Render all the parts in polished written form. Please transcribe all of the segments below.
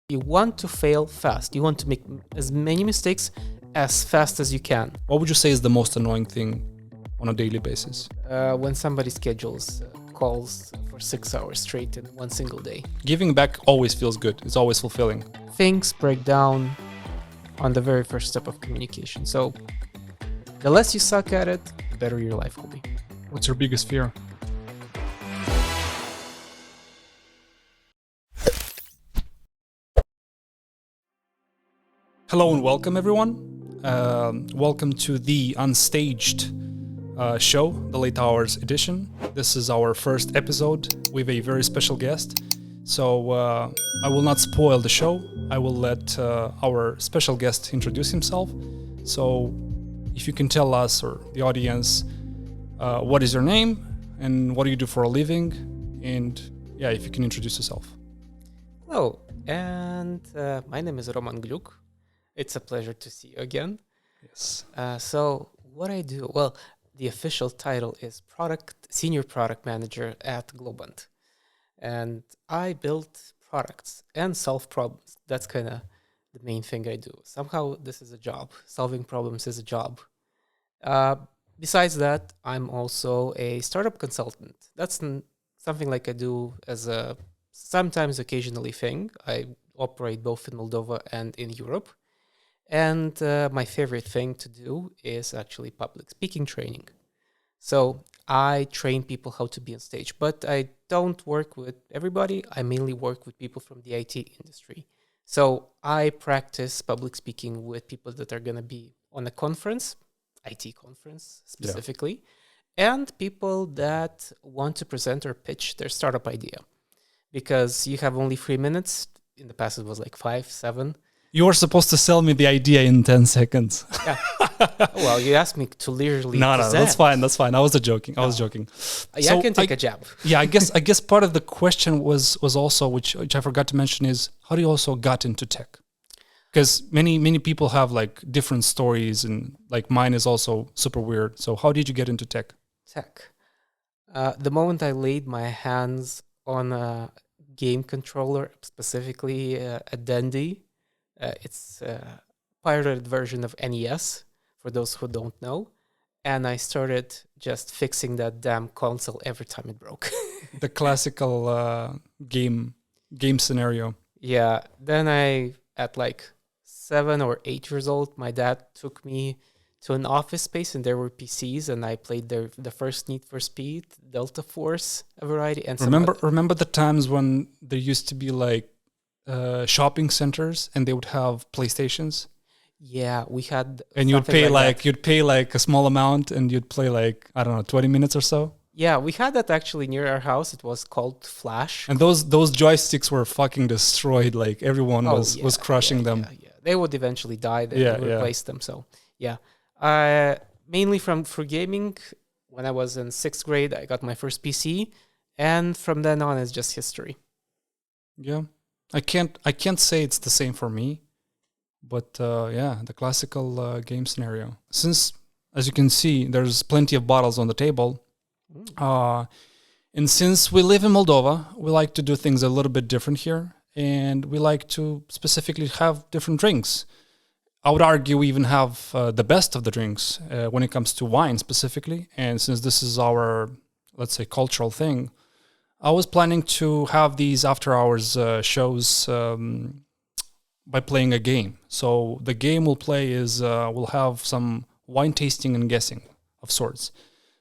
You want to fail fast. You want to make as many mistakes as fast as you can. What would you say is the most annoying thing on a daily basis? When somebody schedules calls for 6 hours straight in one single day. Giving back always feels good. It's always fulfilling. Things break down on the very first step of communication. So the less you suck at it, the better your life will be. What's your biggest fear? Hello and welcome, everyone. Welcome to the Unstaged show, the late hours edition. This is our first episode with a very special guest. So I will not spoil the show. I will let our special guest introduce himself. So if you can tell us or the audience what is your name and what do you do for a living, and yeah, if you can introduce yourself. Hello, and my name is Roman Gluck. It's a pleasure to see you again. Yes. So what I do, well, the official title is Senior Product Manager at Globant. And I build products and solve problems. That's kind of the main thing I do. Somehow this is a job. Solving problems is a job. Besides that, I'm also a startup consultant. That's something like I do as a sometimes occasionally thing. I operate both in Moldova and in Europe. And my favorite thing to do is actually public speaking training. So I train people how to be on stage, but I don't work with everybody. I mainly work with people from the IT industry. So I practice public speaking with people that are going to be on a conference, IT conference specifically, and people that want to present or pitch their startup idea. Because you have only 3 minutes. In the past, it was like 5, 7. You were supposed to sell me the idea in 10 seconds. Yeah. Well, you asked me to literally No, present. that's fine. I was joking. I was joking. Yeah, I can take a jab. Yeah, I guess part of the question was also, which I forgot to mention, is how do you also got into tech? Because many people have like different stories, and like mine is also super weird. So how did you get into tech? The moment I laid my hands on a game controller, specifically a Dendy, it's a pirated version of NES, for those who don't know. And I started just fixing that damn console every time it broke. The classical game scenario. Yeah. Then at like 7 or 8 years old, my dad took me to an office space and there were PCs, and I played the first Need for Speed, Delta Force, a variety. And Remember the times when there used to be like shopping centers and they would have PlayStations? Yeah, we had. And you'd pay like a small amount and you'd play like, I don't know, 20 minutes or so. Yeah, we had that actually near our house. It was called Flash. And those joysticks were fucking destroyed. Like everyone was crushing them. Yeah. They would eventually die. They would replace them. So yeah, mainly for gaming. When I was in 6th grade, I got my first PC, and from then on, it's just history. Yeah, I can't say it's the same for me, but the classical game scenario. Since, as you can see, there's plenty of bottles on the table. And since we live in Moldova, we like to do things a little bit different here, and we like to specifically have different drinks. I would argue we even have the best of the drinks when it comes to wine specifically. And since this is our, let's say, cultural thing, I was planning to have these after hours shows by playing a game. So the game we'll play is we'll have some wine tasting and guessing of sorts.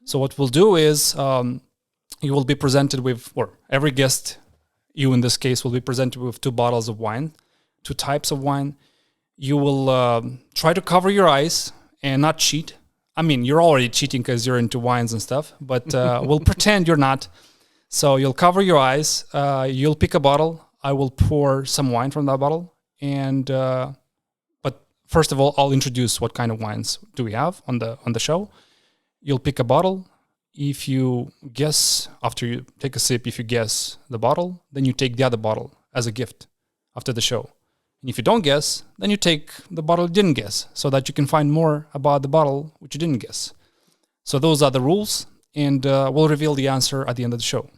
So what we'll do is you will be presented with, or every guest, you in this case, will be presented with 2 bottles of wine, 2 types of wine. You will try to cover your eyes and not cheat. I mean, you're already cheating because you're into wines and stuff, but we'll pretend you're not. So you'll cover your eyes. You'll pick a bottle. I will pour some wine from that bottle. And but first of all, I'll introduce what kind of wines do we have on the show. You'll pick a bottle. If you guess, after you take a sip, if you guess the bottle, then you take the other bottle as a gift after the show. And if you don't guess, then you take the bottle you didn't guess, so that you can find more about the bottle which you didn't guess. So those are the rules, and we'll reveal the answer at the end of the show.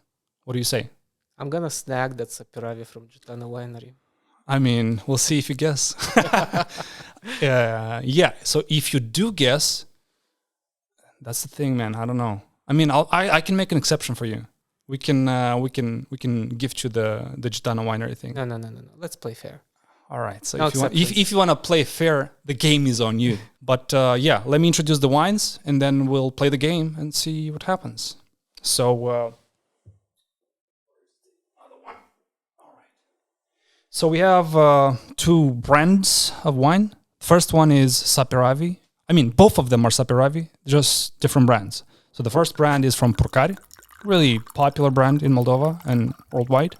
What do you say? I'm gonna snag that Sapiravi from Jutana Winery. I mean, we'll see if you guess. Yeah. So if you do guess, that's the thing, man. I don't know. I mean, I can make an exception for you. We can gift you the Gitana winery thing. No. Let's play fair. All right. So No if you want to play fair, the game is on you. But yeah, let me introduce the wines, and then we'll play the game and see what happens. So. So we have two brands of wine. First one is Saperavi. I mean, both of them are Saperavi, just different brands. So the first brand is from Purcari, really popular brand in Moldova and worldwide.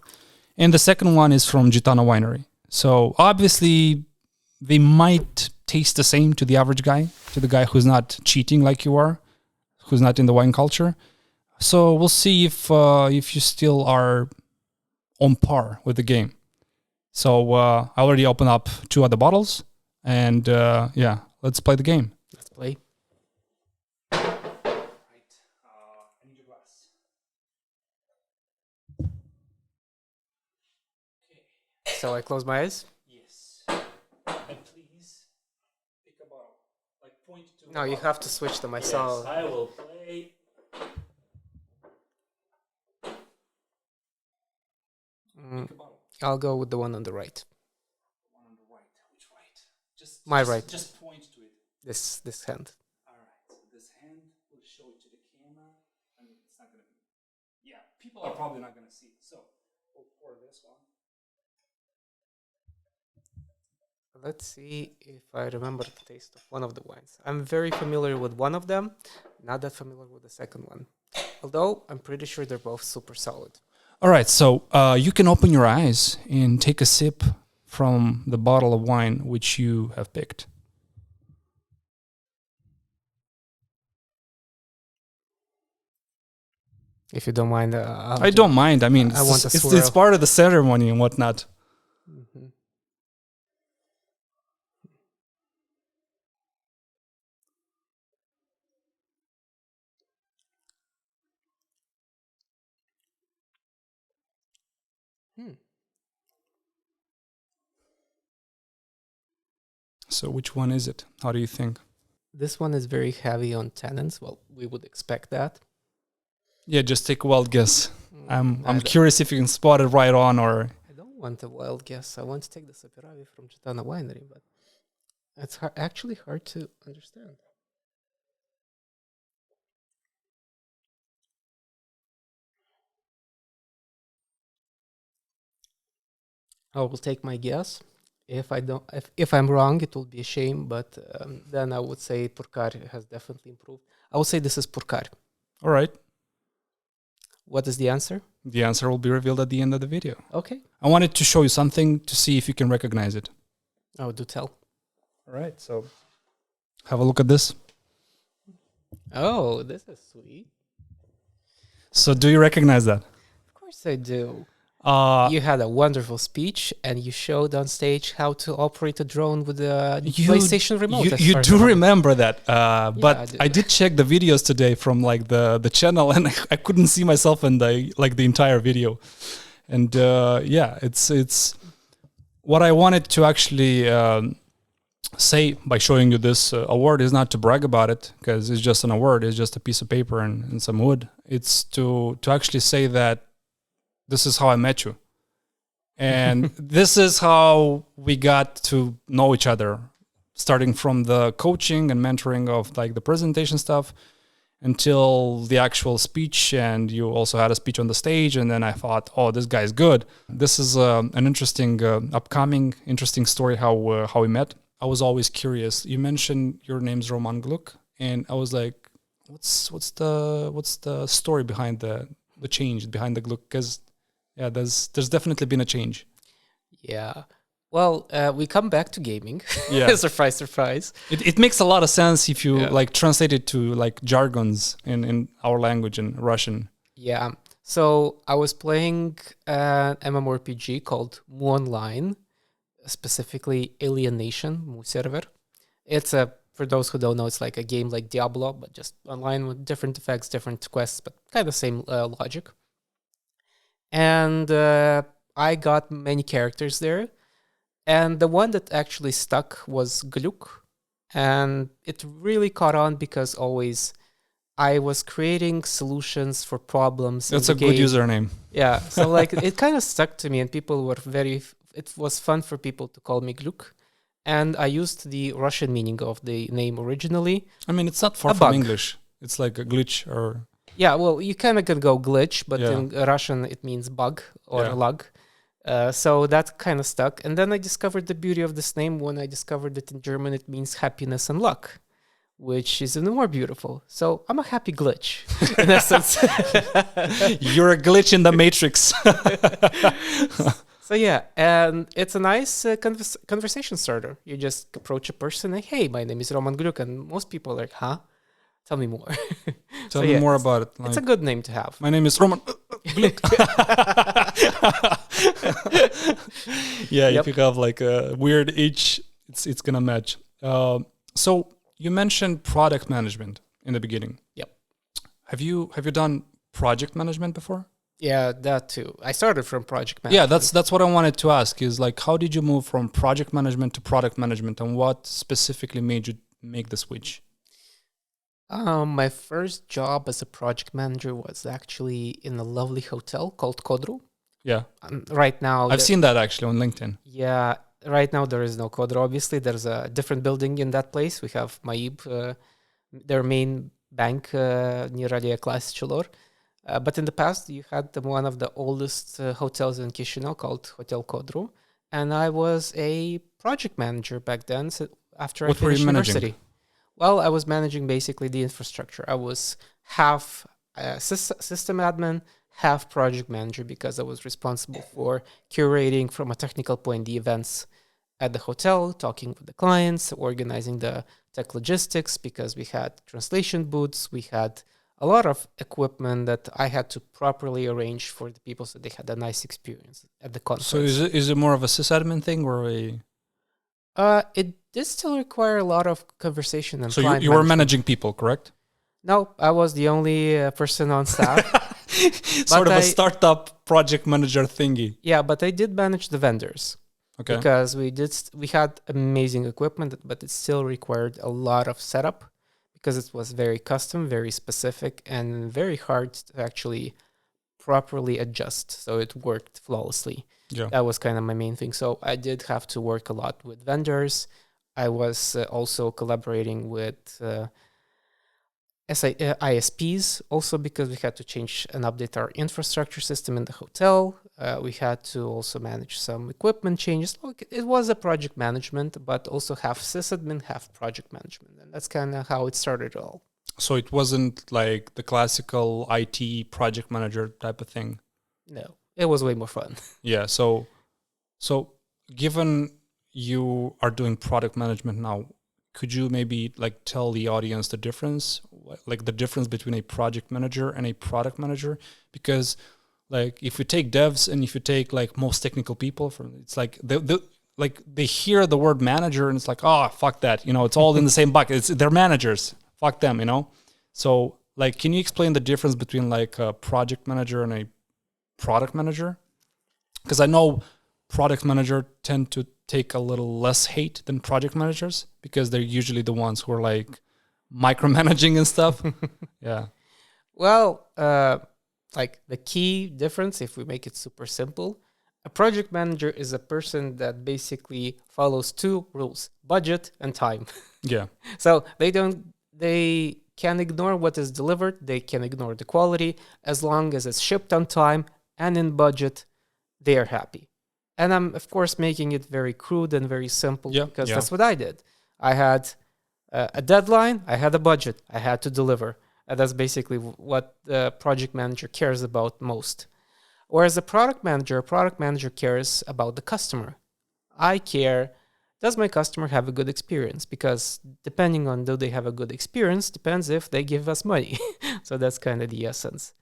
And the second one is from Gitana Winery. So obviously, they might taste the same to the average guy, to the guy who's not cheating like you are, who's not in the wine culture. So we'll see if you still are on par with the game. So I already opened up 2 other bottles, and yeah, let's play the game. Let's play. Right. I need your glass. Okay. So I close my eyes? Yes. And please pick a bottle. Like point to. No, you have to switch them. I saw. Yes, I will play. Pick a bottle. I'll go with the one on the right. One on the right. Which right? My right. Just point to it. This hand. All right. So this hand will show it to the camera. I mean, it's not gonna be. Yeah, people are probably not gonna see it. So we'll pour this one. Let's see if I remember the taste of one of the wines. I'm very familiar with one of them, not that familiar with the second one. Although I'm pretty sure they're both super solid. All right, so you can open your eyes and take a sip from the bottle of wine which you have picked. If you don't mind, I don't mind. I mean, it's part of the ceremony and whatnot. Mm-hmm. So which one is it? How do you think? This one is very heavy on tannins. Well, we would expect that. Yeah, just take a wild guess. I'm curious if you can spot it right on or... I don't want a wild guess. I want to take the Saperavi from Gitana Winery, but it's actually hard to understand. I will take my guess. If I'm wrong, it will be a shame, but then I would say Purcari has definitely improved. I would say this is Purcari. All right. What is the answer? The answer will be revealed at the end of the video. Okay. I wanted to show you something to see if you can recognize it. Oh, do tell. All right, so have a look at this. Oh, this is sweet. So do you recognize that? Of course I do. You had a wonderful speech, and you showed on stage how to operate a drone with a PlayStation remote. You do remember that, but I do. I did check the videos today from like the channel, and I couldn't see myself in the entire video. And yeah, it's what I wanted to actually say by showing you this award is not to brag about it, because it's just an award. It's just a piece of paper and some wood. It's to actually say that this is how I met you. And this is how we got to know each other, starting from the coaching and mentoring of like the presentation stuff until the actual speech. And you also had a speech on the stage. And then I thought, oh, this guy's good. This is an interesting, interesting story how we met. I was always curious. You mentioned your name's Roman Gluck, and I was like, what's the story behind the change behind the Gluck? Because yeah, there's definitely been a change. Yeah. Well, we come back to gaming. Yeah. Surprise, surprise. It makes a lot of sense if you like translate it to like jargons in our language in Russian. Yeah. So I was playing an MMORPG called Mu Online, specifically Alienation, Mu server. It's for those who don't know, it's like a game like Diablo, but just online with different effects, different quests, but kind of same logic. And I got many characters there. And the one that actually stuck was Gluck. And it really caught on because always I was creating solutions for problems. That's a good username. Yeah. So like it kind of stuck to me, and people were it was fun for people to call me Gluck. And I used the Russian meaning of the name originally. I mean, it's not far from English. It's like a glitch or... Yeah, well, you kind of can go glitch, but in Russian it means bug or lug. So that kind of stuck. And then I discovered the beauty of this name when I discovered that in German it means happiness and luck, which is even more beautiful. So I'm a happy glitch, in essence. You're a glitch in the matrix. So yeah, and it's a nice conversation starter. You just approach a person like, hey, my name is Roman Gluck, and most people are like, huh? Tell me more. Tell me more about it. Like, it's a good name to have. My name is Roman Gluck. Yeah, if you have like a weird H, it's gonna match. So you mentioned product management in the beginning. Yep. Have you done project management before? Yeah, that too. I started from project management. Yeah, that's what I wanted to ask is like, how did you move from project management to product management, and what specifically made you make the switch? My first job as a project manager was actually in a lovely hotel called Kodru. Yeah. Right now... I've seen that actually on LinkedIn. Yeah, right now there is no Kodru, obviously. There's a different building in that place. We have Maib, their main bank near Radia Klasicilor. But in the past, you had one of the oldest hotels in Chisinau called Hotel Kodru. And I was a project manager back then, so after I finished university. Well, I was managing basically the infrastructure. I was half system admin, half project manager, because I was responsible for curating from a technical point the events at the hotel, talking with the clients, organizing the tech logistics, because we had translation booths, we had a lot of equipment that I had to properly arrange for the people so they had a nice experience at the conference. So is it more of a sysadmin thing or a... It did still require a lot of conversation and so you were managing people, correct? No, I was the only person on staff. Sort of a startup project manager thingy. Yeah, but I did manage the vendors. Okay. Because we had amazing equipment, but it still required a lot of setup because it was very custom, very specific, and very hard to actually properly adjust. So it worked flawlessly. Yeah. That was kind of my main thing. So I did have to work a lot with vendors. I was also collaborating with ISPs also because we had to change and update our infrastructure system in the hotel. We had to also manage some equipment changes. It was a project management, but also half sysadmin, half project management. And that's kind of how it started all. So it wasn't like the classical IT project manager type of thing? No, it was way more fun. Yeah, so given you are doing product management now, could you maybe like tell the audience the difference, like the difference between a project manager and a product manager? Because like if you take devs and if you take like most technical people, it's like they hear the word manager and it's like, oh, fuck that, it's all in the same bucket. They're managers, fuck them, So like, can you explain the difference between like a project manager and a product manager? Because I know product manager tend to take a little less hate than project managers because they're usually the ones who are like micromanaging and stuff. Yeah. Well, like the key difference, if we make it super simple, a project manager is a person that basically follows two rules: budget and time. Yeah. So they can ignore what is delivered. They can ignore the quality. As long as it's shipped on time and in budget, they are happy. And I'm, of course, making it very crude and very simple because that's what I did. I had a deadline. I had a budget. I had to deliver. And that's basically what the project manager cares about most. Whereas a product manager cares about the customer. I care, does my customer have a good experience? Because depending on do they have a good experience, depends if they give us money. So that's kind of the essence.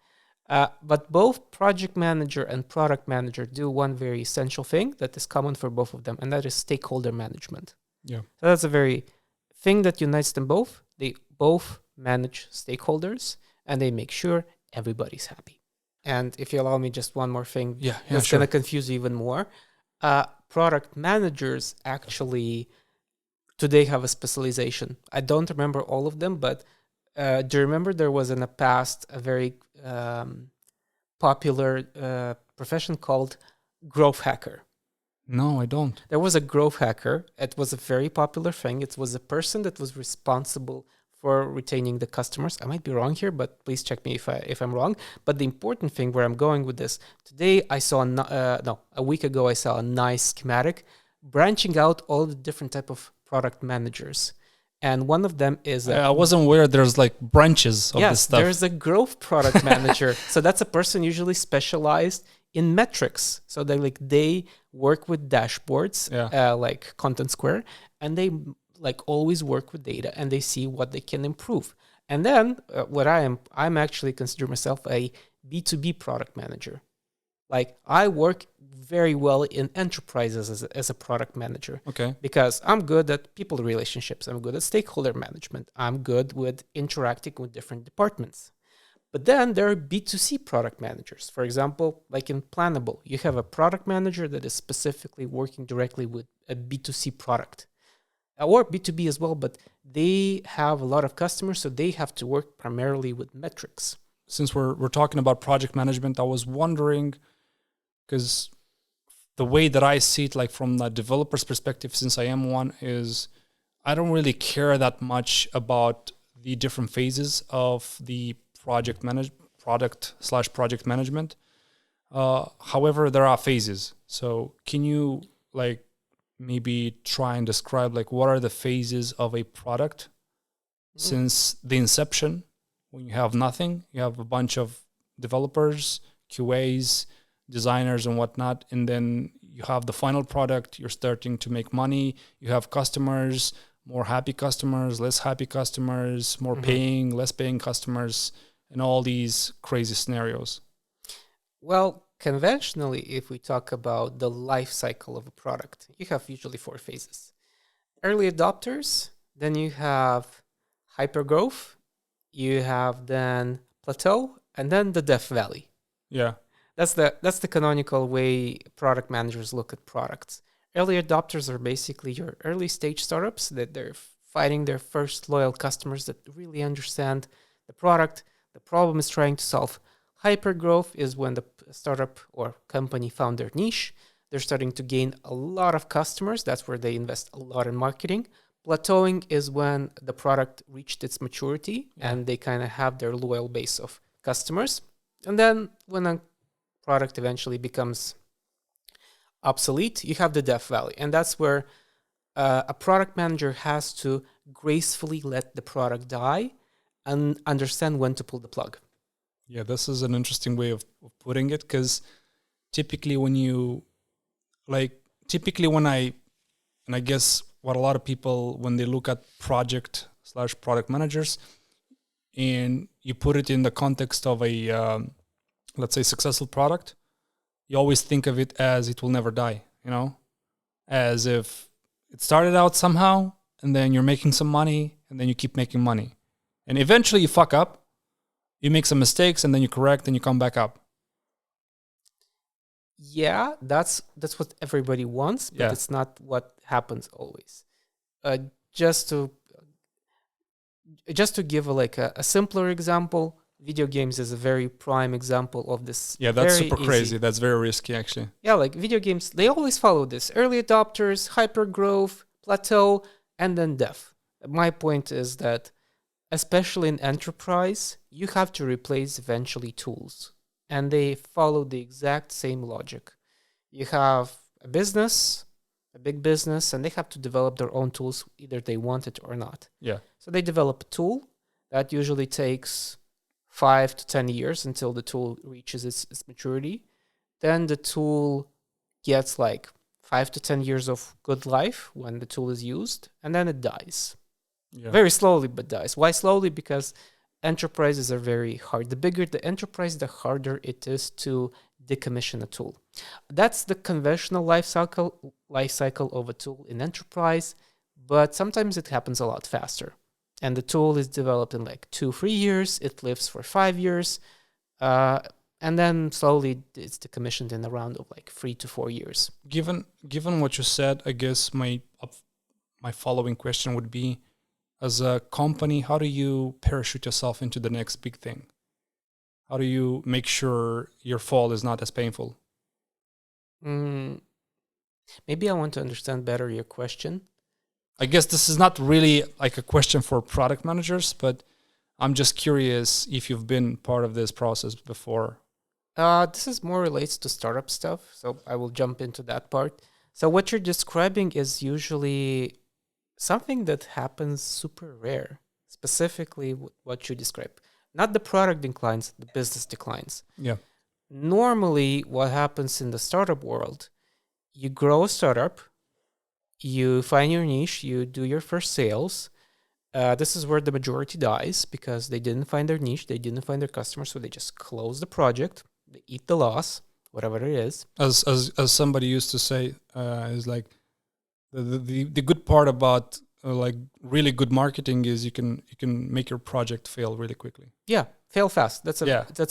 But both project manager and product manager do one very essential thing that is common for both of them, and that is stakeholder management. Yeah. So that's a very thing that unites them both. They both manage stakeholders, and they make sure everybody's happy. And if you allow me just one more thing, that's going to confuse you even more. product managers actually today have a specialization. I don't remember all of them, but do you remember there was in the past a very popular profession called growth hacker? No, I don't. There was a growth hacker. It was a very popular thing. It was a person that was responsible for retaining the customers. I might be wrong here, but please check me if I'm wrong. But the important thing where I'm going with this, today I saw, a week ago I saw a nice schematic branching out all the different type of product managers. And one of them is... I wasn't aware there's like branches of this stuff. There's a growth product manager. So that's a person usually specialized in metrics. So they work with dashboards, like Content Square, and they like always work with data and they see what they can improve. And then I'm actually consider myself a B2B product manager. Like I work very well in enterprises as a product manager. Okay. Because I'm good at people relationships. I'm good at stakeholder management. I'm good with interacting with different departments. But then there are B2C product managers. For example, like in Planable, you have a product manager that is specifically working directly with a B2C product. Or B2B as well, but they have a lot of customers, so they have to work primarily with metrics. Since we're talking about project management, I was wondering, because the way that I see it, like from the developer's perspective, since I am one, is I don't really care that much about the different phases of the product/project management. However, there are phases. So can you like maybe try and describe like what are the phases of a product since the inception? When you have nothing, you have a bunch of developers, QAs, designers and whatnot, and then you have the final product, you're starting to make money, you have customers, more happy customers, less happy customers, more paying, less paying customers, and all these crazy scenarios. Well, conventionally, if we talk about the life cycle of a product, you have usually 4 phases. Early adopters, then you have hypergrowth, you have then plateau, and then the death valley. Yeah. That's the canonical way product managers look at products. Early adopters are basically your early stage startups that they're finding their first loyal customers that really understand the product, the problem is trying to solve. Hypergrowth is when the startup or company found their niche. They're starting to gain a lot of customers. That's where they invest a lot in marketing. Plateauing is when the product reached its maturity and they kind of have their loyal base of customers. And then when a product eventually becomes obsolete, you have the death valley. And that's where a product manager has to gracefully let the product die and understand when to pull the plug. Yeah, this is an interesting way of putting it, because typically when I guess what a lot of people, when they look at project/product managers and you put it in the context of a, let's say, successful product, you always think of it as it will never die, as if it started out somehow and then you're making some money and then you keep making money. And eventually you fuck up, you make some mistakes and then you correct and you come back up. Yeah, that's what everybody wants, but it's not what happens always. Just to give a simpler example, video games is a very prime example of this. Yeah, that's super crazy. That's very risky, actually. Yeah, like video games, they always follow this: early adopters, hypergrowth, plateau, and then death. My point is that, especially in enterprise, you have to replace eventually tools. And they follow the exact same logic. You have a business, a big business, and they have to develop their own tools, either they want it or not. Yeah. So they develop a tool that usually takes 5 to 10 years until the tool reaches its maturity. Then the tool gets like 5 to 10 years of good life when the tool is used, and then it dies. Yeah. Very slowly, but dies. Why slowly? Because enterprises are very hard. The bigger the enterprise, the harder it is to decommission a tool. That's the conventional life cycle of a tool in enterprise, but sometimes it happens a lot faster. And the tool is developed in like 2-3 years. It lives for 5 years. And And then slowly it's decommissioned in around of like 3 to 4 years. Given what you said, I guess my following question would be, as a company, how do you parachute yourself into the next big thing? How do you make sure your fall is not as painful? Maybe I want to understand better your question. I guess this is not really like a question for product managers, but I'm just curious if you've been part of this process before. This is more relates to startup stuff, so I will jump into that part. So what you're describing is usually something that happens super rare, specifically what you describe. Not the product declines, the business declines. Yeah. Normally, what happens in the startup world, you grow a startup, you find your niche, you do your first sales. This is where the majority dies because they didn't find their niche, they didn't find their customer, so they just close the project, they eat the loss, whatever it is. As somebody used to say, is like the good part about like really good marketing is you can make your project fail really quickly. Yeah, fail fast. That's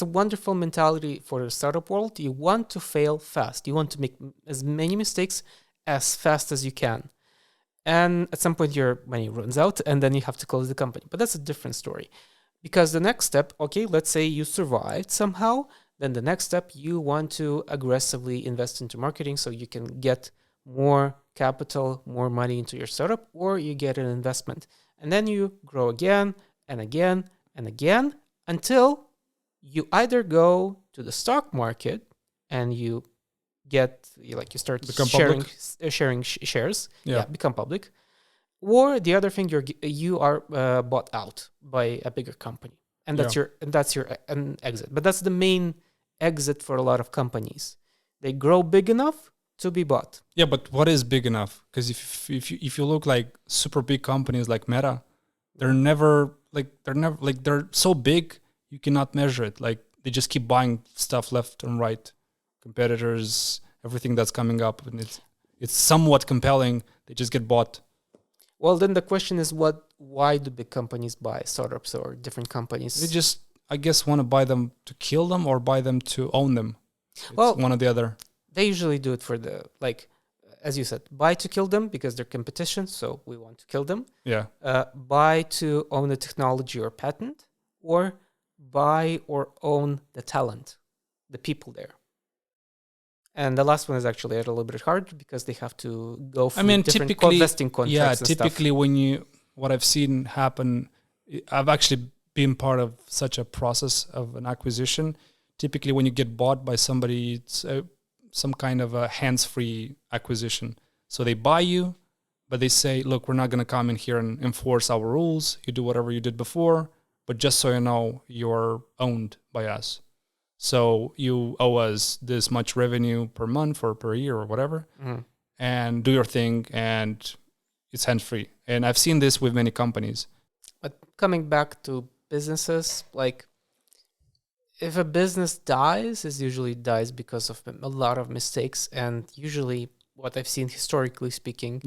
a wonderful mentality for the startup world. You want to fail fast. You want to make as many mistakes as fast as you can. And at some point your money runs out and then you have to close the company. But that's a different story. Because the next step, okay, let's say you survived somehow, then the next step, you want to aggressively invest into marketing so you can get more capital, more money into your startup, or you get an investment. And then you grow again and again and again until you either go to the stock market and you start sharing shares, become public, or the other thing, you are bought out by a bigger company, and that's your exit. But that's the main exit for a lot of companies. They grow big enough to be bought. Yeah, but what is big enough? Because if you look like super big companies like Meta, they're so big you cannot measure it. Like they just keep buying stuff left and right, competitors, everything that's coming up, and it's somewhat compelling. They just get bought. Well, then the question is, why do big companies buy startups or different companies? They just, I guess, want to buy them to kill them or buy them to own them. It's one or the other. They usually do it for as you said, buy to kill them because they're competition, so we want to kill them. Yeah. Buy to own the technology or patent, or buy or own the talent, the people there. And the last one is actually a little bit hard because they have to go through different vesting contracts. Yeah, typically what I've seen happen, I've actually been part of such a process of an acquisition. Typically when you get bought by somebody, it's some kind of a hands-free acquisition. So they buy you, but they say, look, we're not going to come in here and enforce our rules. You do whatever you did before, but just so you know, you're owned by us. So you owe us this much revenue per month or per year or whatever, and do your thing, and it's hands-free. And I've seen this with many companies. But coming back to businesses, like if a business dies, it usually dies because of a lot of mistakes. And usually what I've seen historically speaking,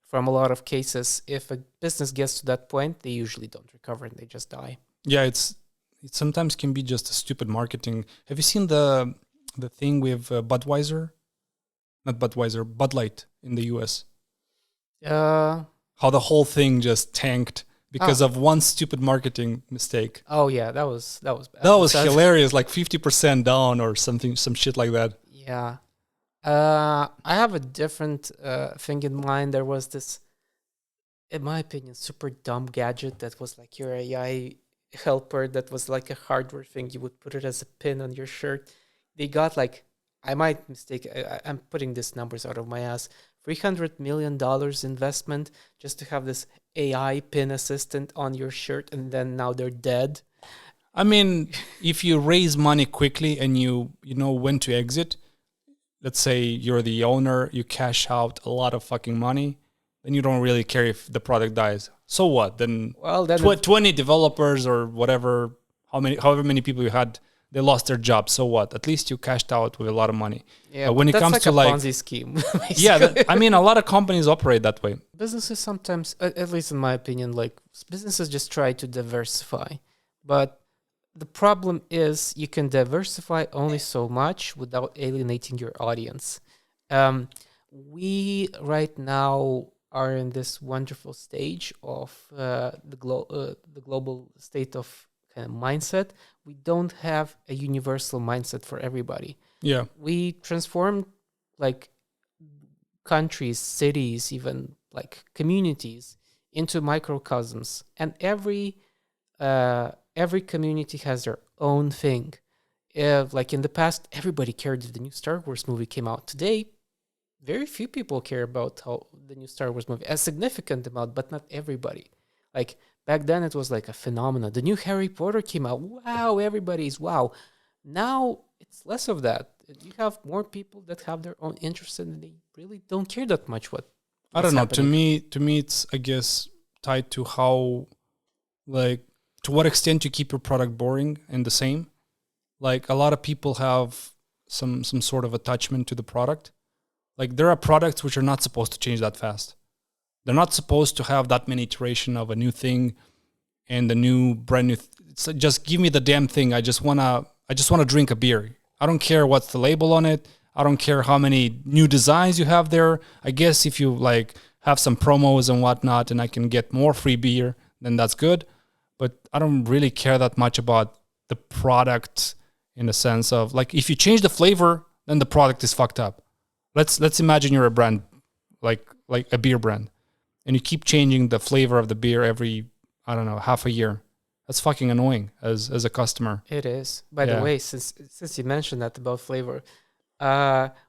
from a lot of cases, if a business gets to that point, they usually don't recover and they just die. Yeah, it sometimes can be just a stupid marketing. Have you seen the thing with Budweiser? Not Budweiser, Bud Light in the US. How the whole thing just tanked because of one stupid marketing mistake. Oh yeah, that was bad. That was hilarious, like 50% down or something, some shit like that. Yeah. I have a different thing in mind. There was this, in my opinion, super dumb gadget that was like your AI helper that was like a hardware thing. You would put it as a pin on your shirt. They got like, I might mistake, I'm putting these numbers out of my ass, $300 million investment just to have this AI pin assistant on your shirt, and then now they're dead. I mean, if you raise money quickly and you know when to exit, let's say you're the owner, you cash out a lot of fucking money, then you don't really care if the product dies. So what? Then, 20 developers or whatever, however many people you had, they lost their job. So what? At least you cashed out with a lot of money. Yeah, when it comes to like a Ponzi scheme. I mean, a lot of companies operate that way. Businesses sometimes, at least in my opinion, like businesses just try to diversify. But the problem is you can diversify only so much without alienating your audience. Um, we right now are in this wonderful stage of the global state of kind of mindset. We don't have a universal mindset for everybody. Yeah. We transformed like countries, cities, even like communities into microcosms, and every community has their own thing. Like in the past, everybody cared if the new Star Wars movie came out. Today, very few people care about how the new Star Wars movie, a significant amount, but not everybody. Like back then, it was like a phenomenon. The new Harry Potter came out. Wow, everybody's wow. Now it's less of that. You have more people that have their own interests and they really don't care that much I what's don't know. happening. To me, it's, I guess, tied to how, like, to what extent you keep your product boring and the same. Like, a lot of people have some sort of attachment to the product. Like, there are products which are not supposed to change that fast. They're not supposed to have that many iteration of a new thing and a new brand new. So just give me the damn thing. I just wanna drink a beer. I don't care what's the label on it. I don't care how many new designs you have there. I guess if you like have some promos and whatnot, and I can get more free beer, then that's good. But I don't really care that much about the product in the sense of like if you change the flavor, then the product is fucked up. Let's imagine you're a brand like a beer brand, and you keep changing the flavor of the beer every, I don't know, half a year. That's fucking annoying as a customer. It is. By the Yeah. way, since you mentioned that about flavor,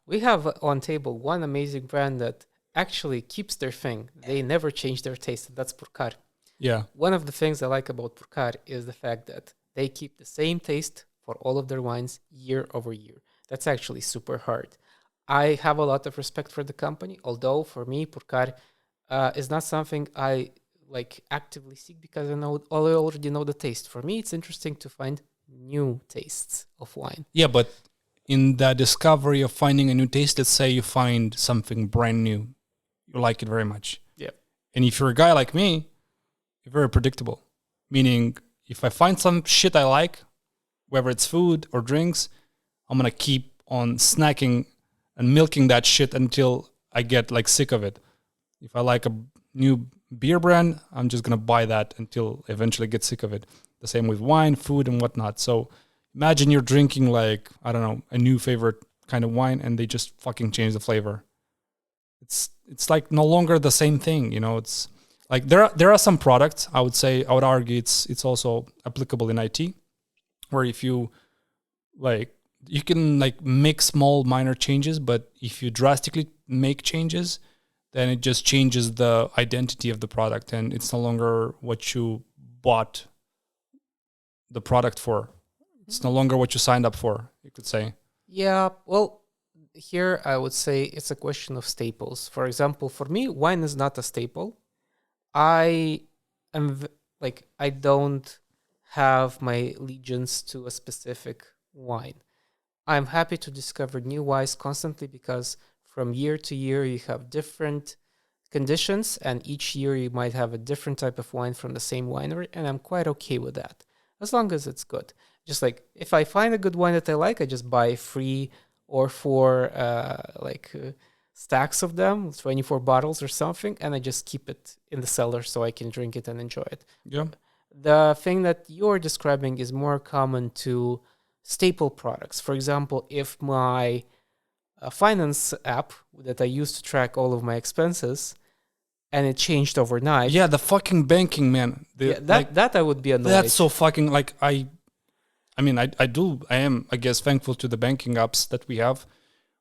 we have on table one amazing brand that actually keeps their thing. They never change their taste. And that's Purkar. Yeah. One of the things I like about Purkar is the fact that they keep the same taste for all of their wines year over year. That's actually super hard. I have a lot of respect for the company, although for me, Purkar is not something I like actively seek because I already know the taste. For me, it's interesting to find new tastes of wine. Yeah, but in the discovery of finding a new taste, let's say you find something brand new, you like it very much. Yeah. And if you're a guy like me, you're very predictable. Meaning, if I find some shit I like, whether it's food or drinks, I'm gonna keep on snacking and milking that shit until I get like sick of it. If I like a new beer brand, I'm just gonna buy that until eventually get sick of it. The same with wine, food, and whatnot. So imagine you're drinking like, I don't know, a new favorite kind of wine, and they just fucking change the flavor. It's like no longer the same thing, you know. It's like there are some products I would argue it's also applicable in IT, where if you like you can like make small minor changes, but if you drastically make changes, then it just changes the identity of the product, and it's no longer what you bought the product for. It's no longer what you signed up for, you could say. Yeah, well, here I would say it's a question of staples. For example, for me, wine is not a staple. I I don't have my allegiance to a specific wine. I'm happy to discover new wines constantly because from year to year you have different conditions, and each year you might have a different type of wine from the same winery, and I'm quite okay with that as long as it's good. Just like if I find a good wine that I like, I just buy 3 or 4 stacks of them, 24 bottles or something, and I just keep it in the cellar so I can drink it and enjoy it. Yeah. The thing that you're describing is more common to staple products. For example, if my finance app that I use to track all of my expenses and it changed overnight. Yeah, the fucking banking, man. That I would be annoyed. That's so fucking like I am, I guess, thankful to the banking apps that we have.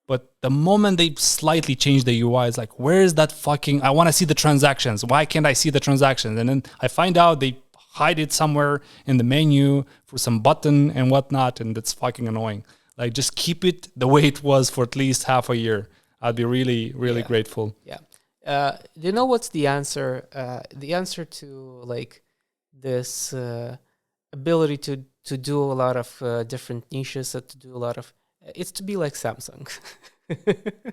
But the moment they slightly change the UI, it's like, where is that fucking, I want to see the transactions. Why can't I see the transactions? And then I find out they hide it somewhere in the menu for some button and whatnot. And that's fucking annoying. Like, just keep it the way it was for at least half a year. I'd be really, really grateful. Yeah. Do you know what's the answer? The answer to like this ability to do a lot of different niches, to do a lot of, it's to be like Samsung.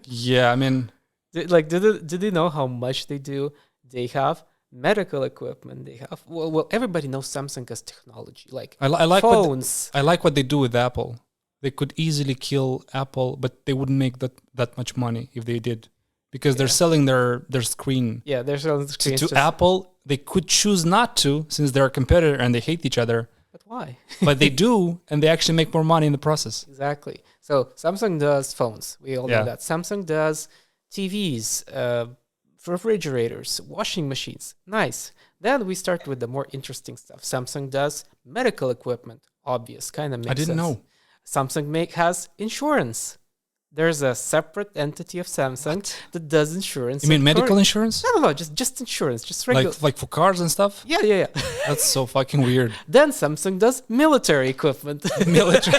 Yeah, I mean, Did they know how much they do? They have medical equipment. They have everybody knows Samsung as technology, like I like phones. I like what they do with Apple. They could easily kill Apple, but they wouldn't make that much money if they did, because they're selling their screen. Yeah, they're selling the screens To Apple. They could choose not to, since they're a competitor and they hate each other. But why? But they do, and they actually make more money in the process. Exactly. So Samsung does phones. We all know that. Samsung does TVs, refrigerators, washing machines. Nice. Then we start with the more interesting stuff. Samsung does medical equipment. Obvious. Kind of makes sense. I didn't know. Samsung has insurance. There's a separate entity of Samsung that does insurance. You mean medical insurance? No, just insurance, just regular. Like for cars and stuff? Yeah. That's so fucking weird. Then Samsung does military equipment. Military.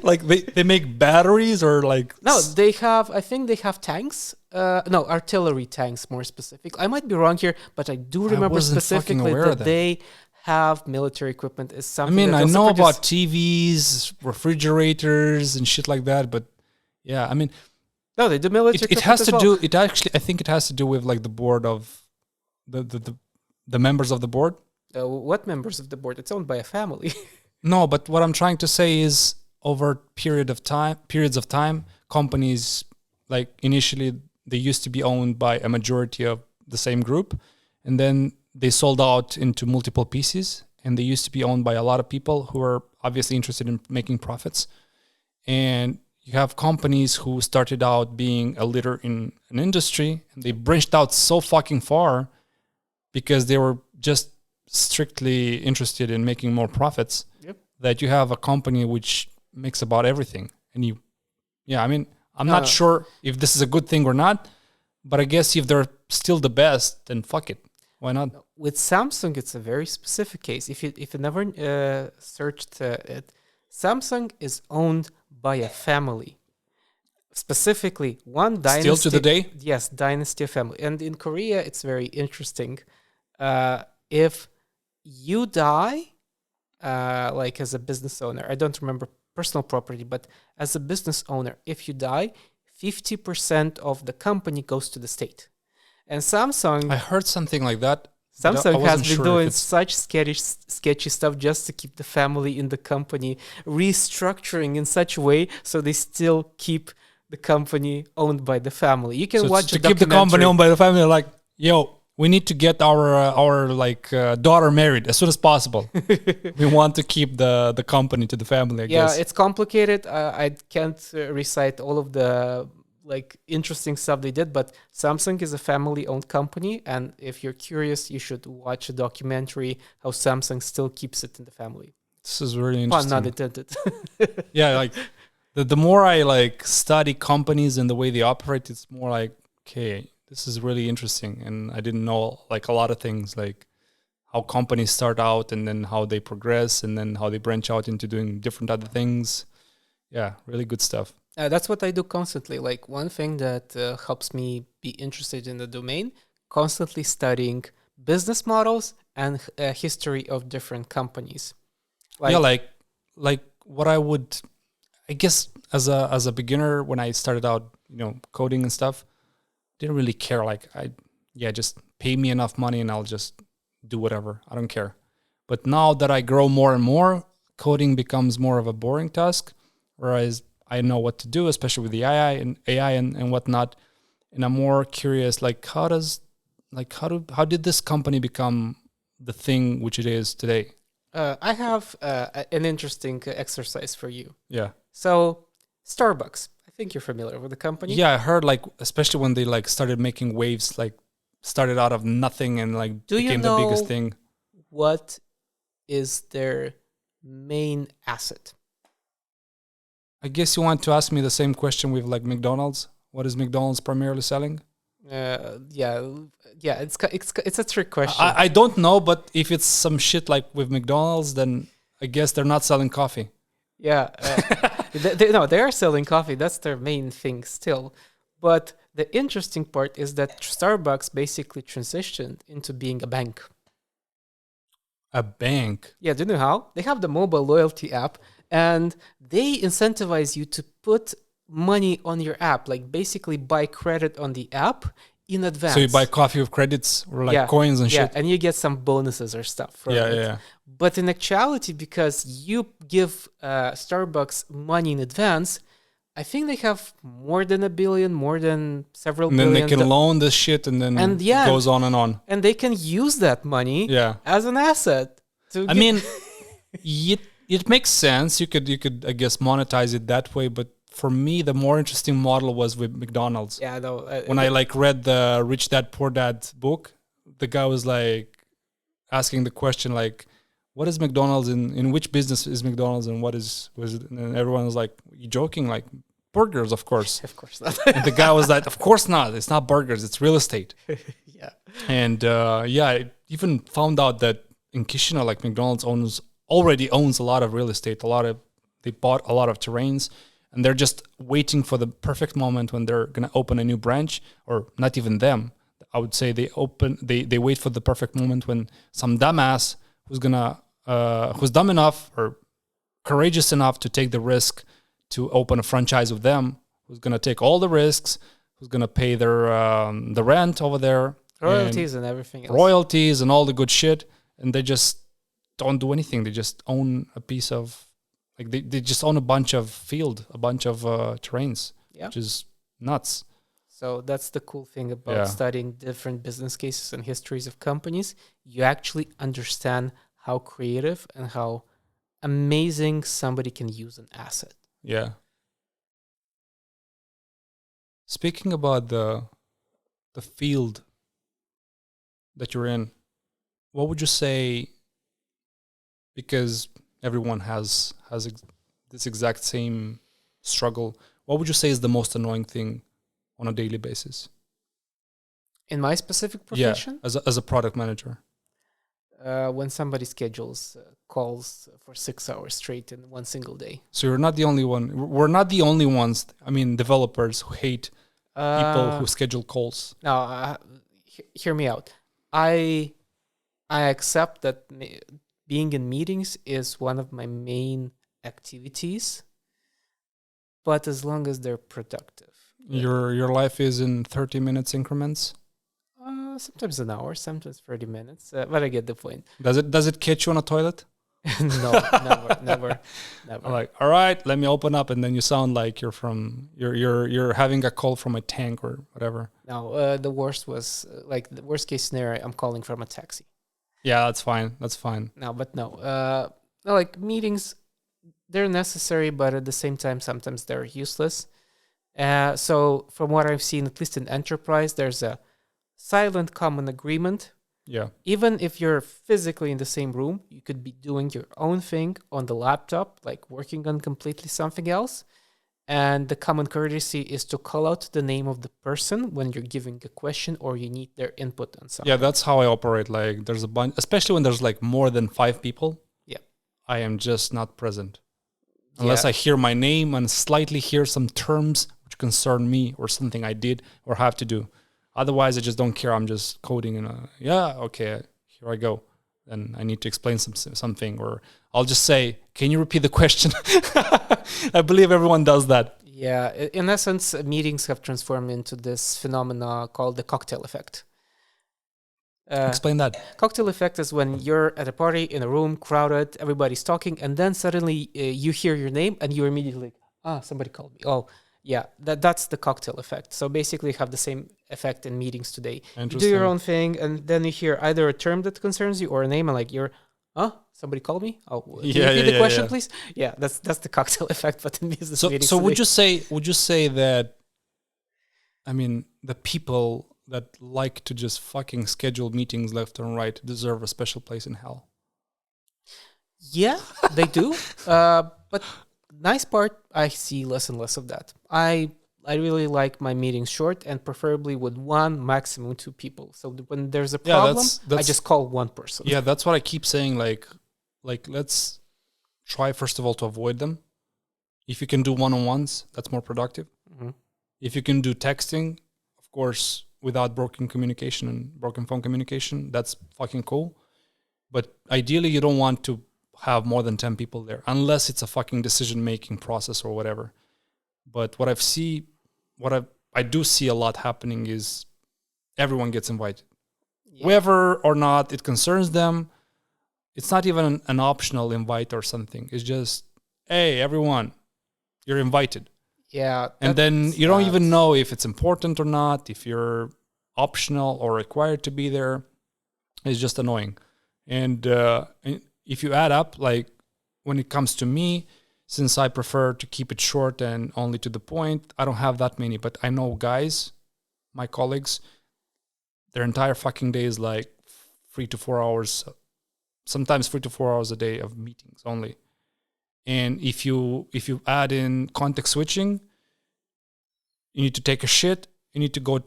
Like they make batteries or like... No, I think they have tanks. No, artillery tanks more specifically. I might be wrong here, but I do remember specifically that they have military equipment is something. I mean, I know about TVs, refrigerators, and shit like that, but yeah, I mean, no, they do military. It has to do. It actually, I think it has to do with like the board of the members of the board. What members of the board? It's owned by a family. No, but what I'm trying to say is over periods of time, companies like initially they used to be owned by a majority of the same group, and then they sold out into multiple pieces, and they used to be owned by a lot of people who are obviously interested in making profits. And you have companies who started out being a leader in an industry, and they branched out so fucking far because they were just strictly interested in making more profits. Yep. That you have a company which makes about everything. And I mean, I'm not sure if this is a good thing or not, but I guess if they're still the best, then fuck it. Why not? With Samsung, it's a very specific case. If you never searched it, Samsung is owned by a family. Specifically, one dynasty. Still to the day? Yes, dynasty of family. And in Korea, it's very interesting. If you die, like as a business owner, I don't remember personal property, but as a business owner, if you die, 50% of the company goes to the state. And Samsung... I heard something like that. Samsung has been doing such sketchy stuff just to keep the family in the company, restructuring in such a way so they still keep the company owned by the family. You can watch to keep the company owned by the family, like, yo, we need to get our daughter married as soon as possible. We want to keep the company to the family, I guess. Yeah, it's complicated. I can't recite all of the interesting stuff they did, but Samsung is a family-owned company, and if you're curious, you should watch a documentary how Samsung still keeps it in the family. This is really interesting. Pun not intended. Yeah, like the more I study companies and the way they operate, it's more like, okay, this is really interesting, and I didn't know a lot of things, like how companies start out and then how they progress and then how they branch out into doing different other things. Yeah, really good stuff. That's what I do constantly. Like one thing that helps me be interested in the domain, constantly studying business models and history of different companies. Like what I would, I guess as a beginner when I started out, coding and stuff, didn't really care. Just pay me enough money and I'll just do whatever. I don't care. But now that I grow more and more, coding becomes more of a boring task, whereas I know what to do, especially with the AI and whatnot. And I'm more curious, how did this company become the thing which it is today? I have an interesting exercise for you. Yeah. So Starbucks, I think you're familiar with the company. Yeah, I heard especially when they started making waves, started out of nothing and became the biggest thing. What is their main asset? I guess you want to ask me the same question with McDonald's. What is McDonald's primarily selling? It's a trick question. I don't know, but if it's some shit with McDonald's, then I guess they're not selling coffee. Yeah, they are selling coffee. That's their main thing still. But the interesting part is that Starbucks basically transitioned into being a bank. A bank? Yeah, do you know how? They have the mobile loyalty app, and they incentivize you to put money on your app, basically buy credit on the app in advance. So you buy coffee with credits or like coins and shit. Yeah, and you get some bonuses or stuff from it. Yeah. But in actuality, because you give Starbucks money in advance, I think they have more than $1 billion, more than several and billion. then they can loan this shit, and then it goes on and on. And they can use that money as an asset. I mean, it makes sense. You could I guess monetize it that way. But for me, the more interesting model was with McDonald's. Yeah, no. When I like read the Rich Dad Poor Dad book, the guy was like asking the question like, what is McDonald's in which business is McDonald's and was it? And everyone was like, you joking? Like burgers, of course. Of course not. And the guy was like, of course not. It's not burgers. It's real estate. Yeah. And I even found out that in Chisinau, like McDonald's already owns a lot of real estate. They bought a lot of terrains, and they're just waiting for the perfect moment when they're gonna open a new branch, or not even them. I would say they wait for the perfect moment when some dumbass who's dumb enough or courageous enough to take the risk to open a franchise with them, who's gonna take all the risks, who's gonna pay their the rent over there, royalties and everything else. Royalties and all the good shit, and they just don't do anything. They just own a piece of, like they just own a bunch of terrains, which is nuts. So that's the cool thing about studying different business cases and histories of companies. You actually understand how creative and how amazing somebody can use an asset. Yeah. Speaking about the field that you're in, what would you say, because everyone has this exact same struggle, what would you say is the most annoying thing on a daily basis? In my specific profession? Yeah, as a product manager. When somebody schedules calls for 6 hours straight in one single day. So you're not the only one. We're not the only ones. I mean, developers who hate people who schedule calls. No, hear me out. I accept that being in meetings is one of my main activities, but as long as they're productive. Your life is in 30 minutes increments? Sometimes an hour, sometimes 30 minutes, but I get the point. Does it catch you on a toilet? No, never. I'm like, all right, let me open up, and then you sound like you're having a call from a tank or whatever. No, the worst was the worst case scenario. I'm calling from a taxi. Yeah, that's fine. No, like meetings, they're necessary, but at the same time, sometimes they're useless. So from what I've seen, at least in enterprise, there's a silent common agreement. Yeah. Even if you're physically in the same room, you could be doing your own thing on the laptop, like working on completely something else. And the common courtesy is to call out the name of the person when you're giving a question or you need their input on something. Yeah, that's how I operate. Like there's a bunch, especially when there's like more than 5 people. Yeah. I am just not present. Unless I hear my name and slightly hear some terms which concern me or something I did or have to do. Otherwise, I just don't care. I'm just coding and okay, here I go. Then I need to explain something, or I'll just say, can you repeat the question? I believe everyone does that. Yeah, in essence, meetings have transformed into this phenomena called the cocktail effect. Explain that. Cocktail effect is when you're at a party in a room, crowded, everybody's talking, and then suddenly you hear your name and you're immediately like, somebody called me. Oh, yeah, that's the cocktail effect. So basically you have the same effect in meetings today. You do your own thing, and then you hear either a term that concerns you or a name, and like somebody called me? Oh, can you repeat the question, please? Yeah, that's the cocktail effect, but in business meetings. So would you say that, I mean, the people that like to just fucking schedule meetings left and right deserve a special place in hell? Yeah, they do. But nice part, I see less and less of that. I really like my meetings short and preferably with 1, maximum 2 people. So when there's a problem, I just call one person. Yeah, that's what I keep saying. Like let's try first of all to avoid them. If you can do one-on-ones, that's more productive. Mm-hmm. If you can do texting, of course, without broken communication and broken phone communication, that's fucking cool. But ideally, you don't want to have more than 10 people there, unless it's a fucking decision-making process or whatever. But what I do see a lot happening is everyone gets invited. Yeah. Whether or not it concerns them, it's not even an optional invite or something. It's just, hey, everyone, you're invited. Yeah. And then that's you don't even that. know if it's important or not, if you're optional or required to be there. It's just annoying. And if you add up, like when it comes to me, since I prefer to keep it short and only to the point, I don't have that many. But I know guys, my colleagues, their entire fucking day is like 3 to 4 hours, sometimes 3 to 4 hours a day of meetings only. And if you add in context switching, you need to take a shit, you need to go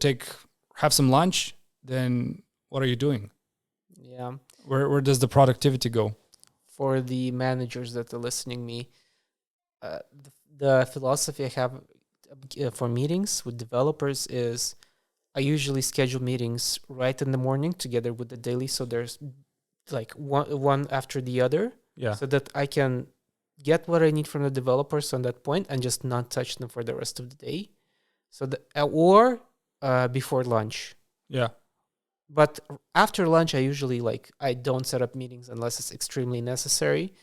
have some lunch, then what are you doing? Yeah. Where does the productivity go? For the managers that are listening me, the philosophy I have for meetings with developers is I usually schedule meetings right in the morning together with the daily, so there's like one after the other, Yeah. so that I can get what I need from the developers on that point and just not touch them for the rest of the day. So or before lunch. Yeah. But after lunch, I usually I don't set up meetings unless it's extremely necessary.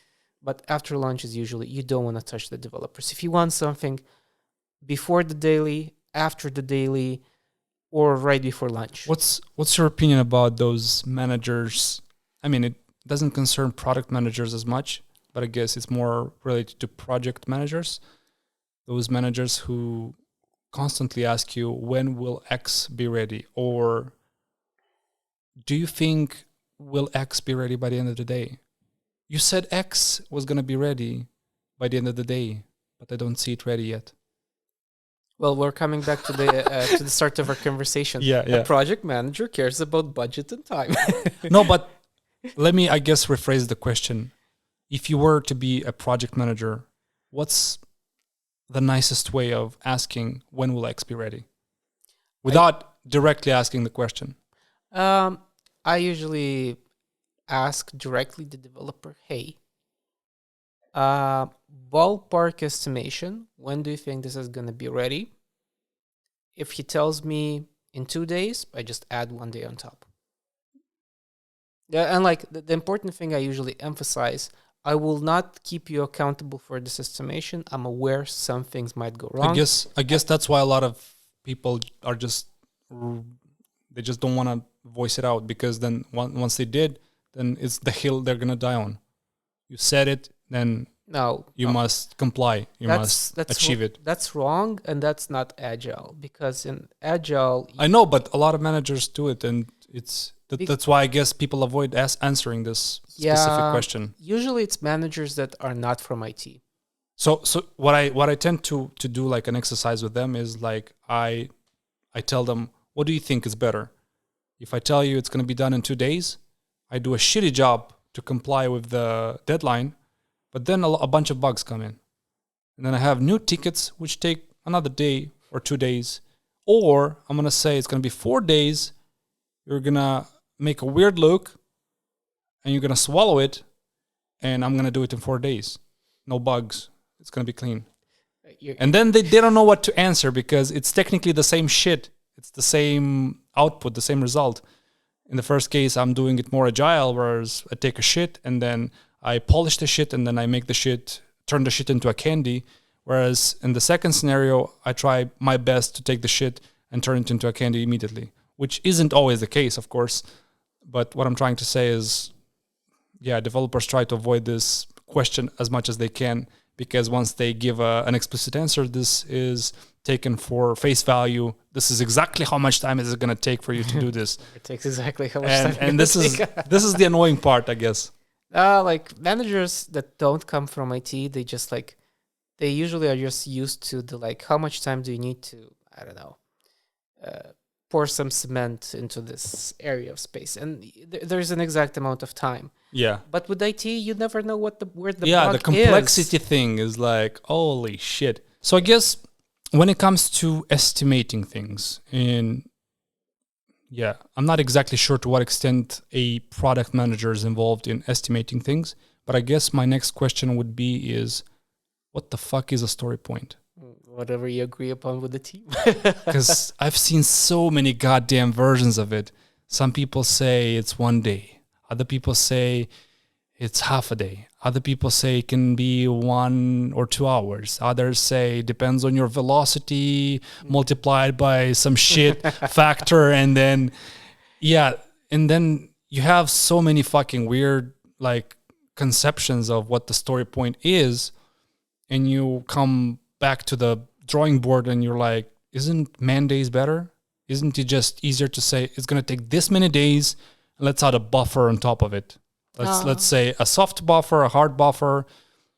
But after lunch is usually you don't want to touch the developers. If you want something before the daily, after the daily, or right before lunch. What's your opinion about those managers? I mean, it doesn't concern product managers as much, but I guess it's more related to project managers. Those managers who constantly ask you, when will X be ready? Or do you think will X be ready by the end of the day? You said X was going to be ready by the end of the day, but I don't see it ready yet. Well, we're coming back to the start of our conversation. Yeah. A project manager cares about budget and time. No, but let me, I guess, rephrase the question. If you were to be a project manager, what's the nicest way of asking when will X be ready? Without directly asking the question. I usually ask directly the developer, hey, ballpark estimation, when do you think this is going to be ready? If he tells me in 2 days, I just add 1 day on top. Yeah, and the important thing I usually emphasize, I will not keep you accountable for this estimation. I'm aware some things might go wrong. I guess that's why a lot of people are they just don't want to voice it out, because then once they did, then it's the hill they're gonna die on. You said it, then you must comply. You must achieve it. That's wrong, and that's not agile, because in agile, I know, but a lot of managers do it, and that's why I guess people avoid answering this specific question. Usually, it's managers that are not from IT. So what I tend to do, like an exercise with them, is like I tell them, what do you think is better? If I tell you it's going to be done in 2 days, I do a shitty job to comply with the deadline, but then a bunch of bugs come in. And then I have new tickets, which take another day or 2 days. Or I'm going to say it's going to be 4 days. You're going to make a weird look and you're going to swallow it. And I'm going to do it in 4 days. No bugs. It's going to be clean. And then they don't know what to answer, because it's technically the same shit. It's the same output, the same result. In the first case, I'm doing it more agile, whereas I take a shit and then I polish the shit and then I make the shit, turn the shit into a candy. Whereas in the second scenario, I try my best to take the shit and turn it into a candy immediately, which isn't always the case, of course. But what I'm trying to say is, yeah, developers try to avoid this question as much as they can, because once they give an explicit answer, this is taken for face value. This is exactly how much time is it going to take for you to do this. It takes exactly how much time. And this is the annoying part, I guess. Managers that don't come from IT, they usually are just used to the how much time do you need to, I don't know, pour some cement into this area of space, and there's an exact amount of time. Yeah. But with IT, you never know where the bug the complexity thing is like, holy shit. So I guess when it comes to estimating things, and yeah, I'm not exactly sure to what extent a product manager is involved in estimating things, but I guess my next question would be is, what the fuck is a story point? Whatever you agree upon with the team. Because I've seen so many goddamn versions of it. Some people say it's 1 day. Other people say it's half a day. Other people say it can be 1 or 2 hours. Others say depends on your velocity multiplied by some shit factor. And then, yeah. And then you have so many fucking weird like conceptions of what the story point is. And you come back to the drawing board and you're like, isn't man days better? Isn't it just easier to say it's going to take this many days? Let's add a buffer on top of it. Let's say a soft buffer, a hard buffer,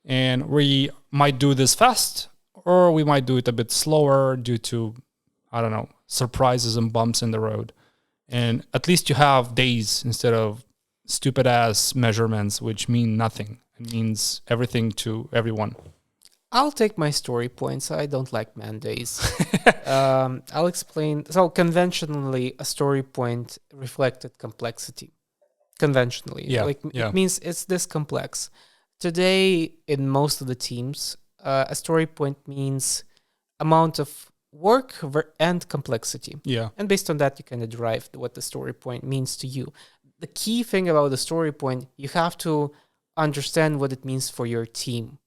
and we might do this fast, or we might do it a bit slower due to, I don't know, surprises and bumps in the road. And at least you have days instead of stupid ass measurements, which mean nothing. It means everything to everyone. I'll take my story points. I don't like man days. I'll explain. So conventionally, a story point reflected complexity. Conventionally, it means it's this complex. Today, in most of the teams, a story point means amount of work and complexity. Yeah. And based on that, you kind of derive what the story point means to you. The key thing about the story point, you have to understand what it means for your team.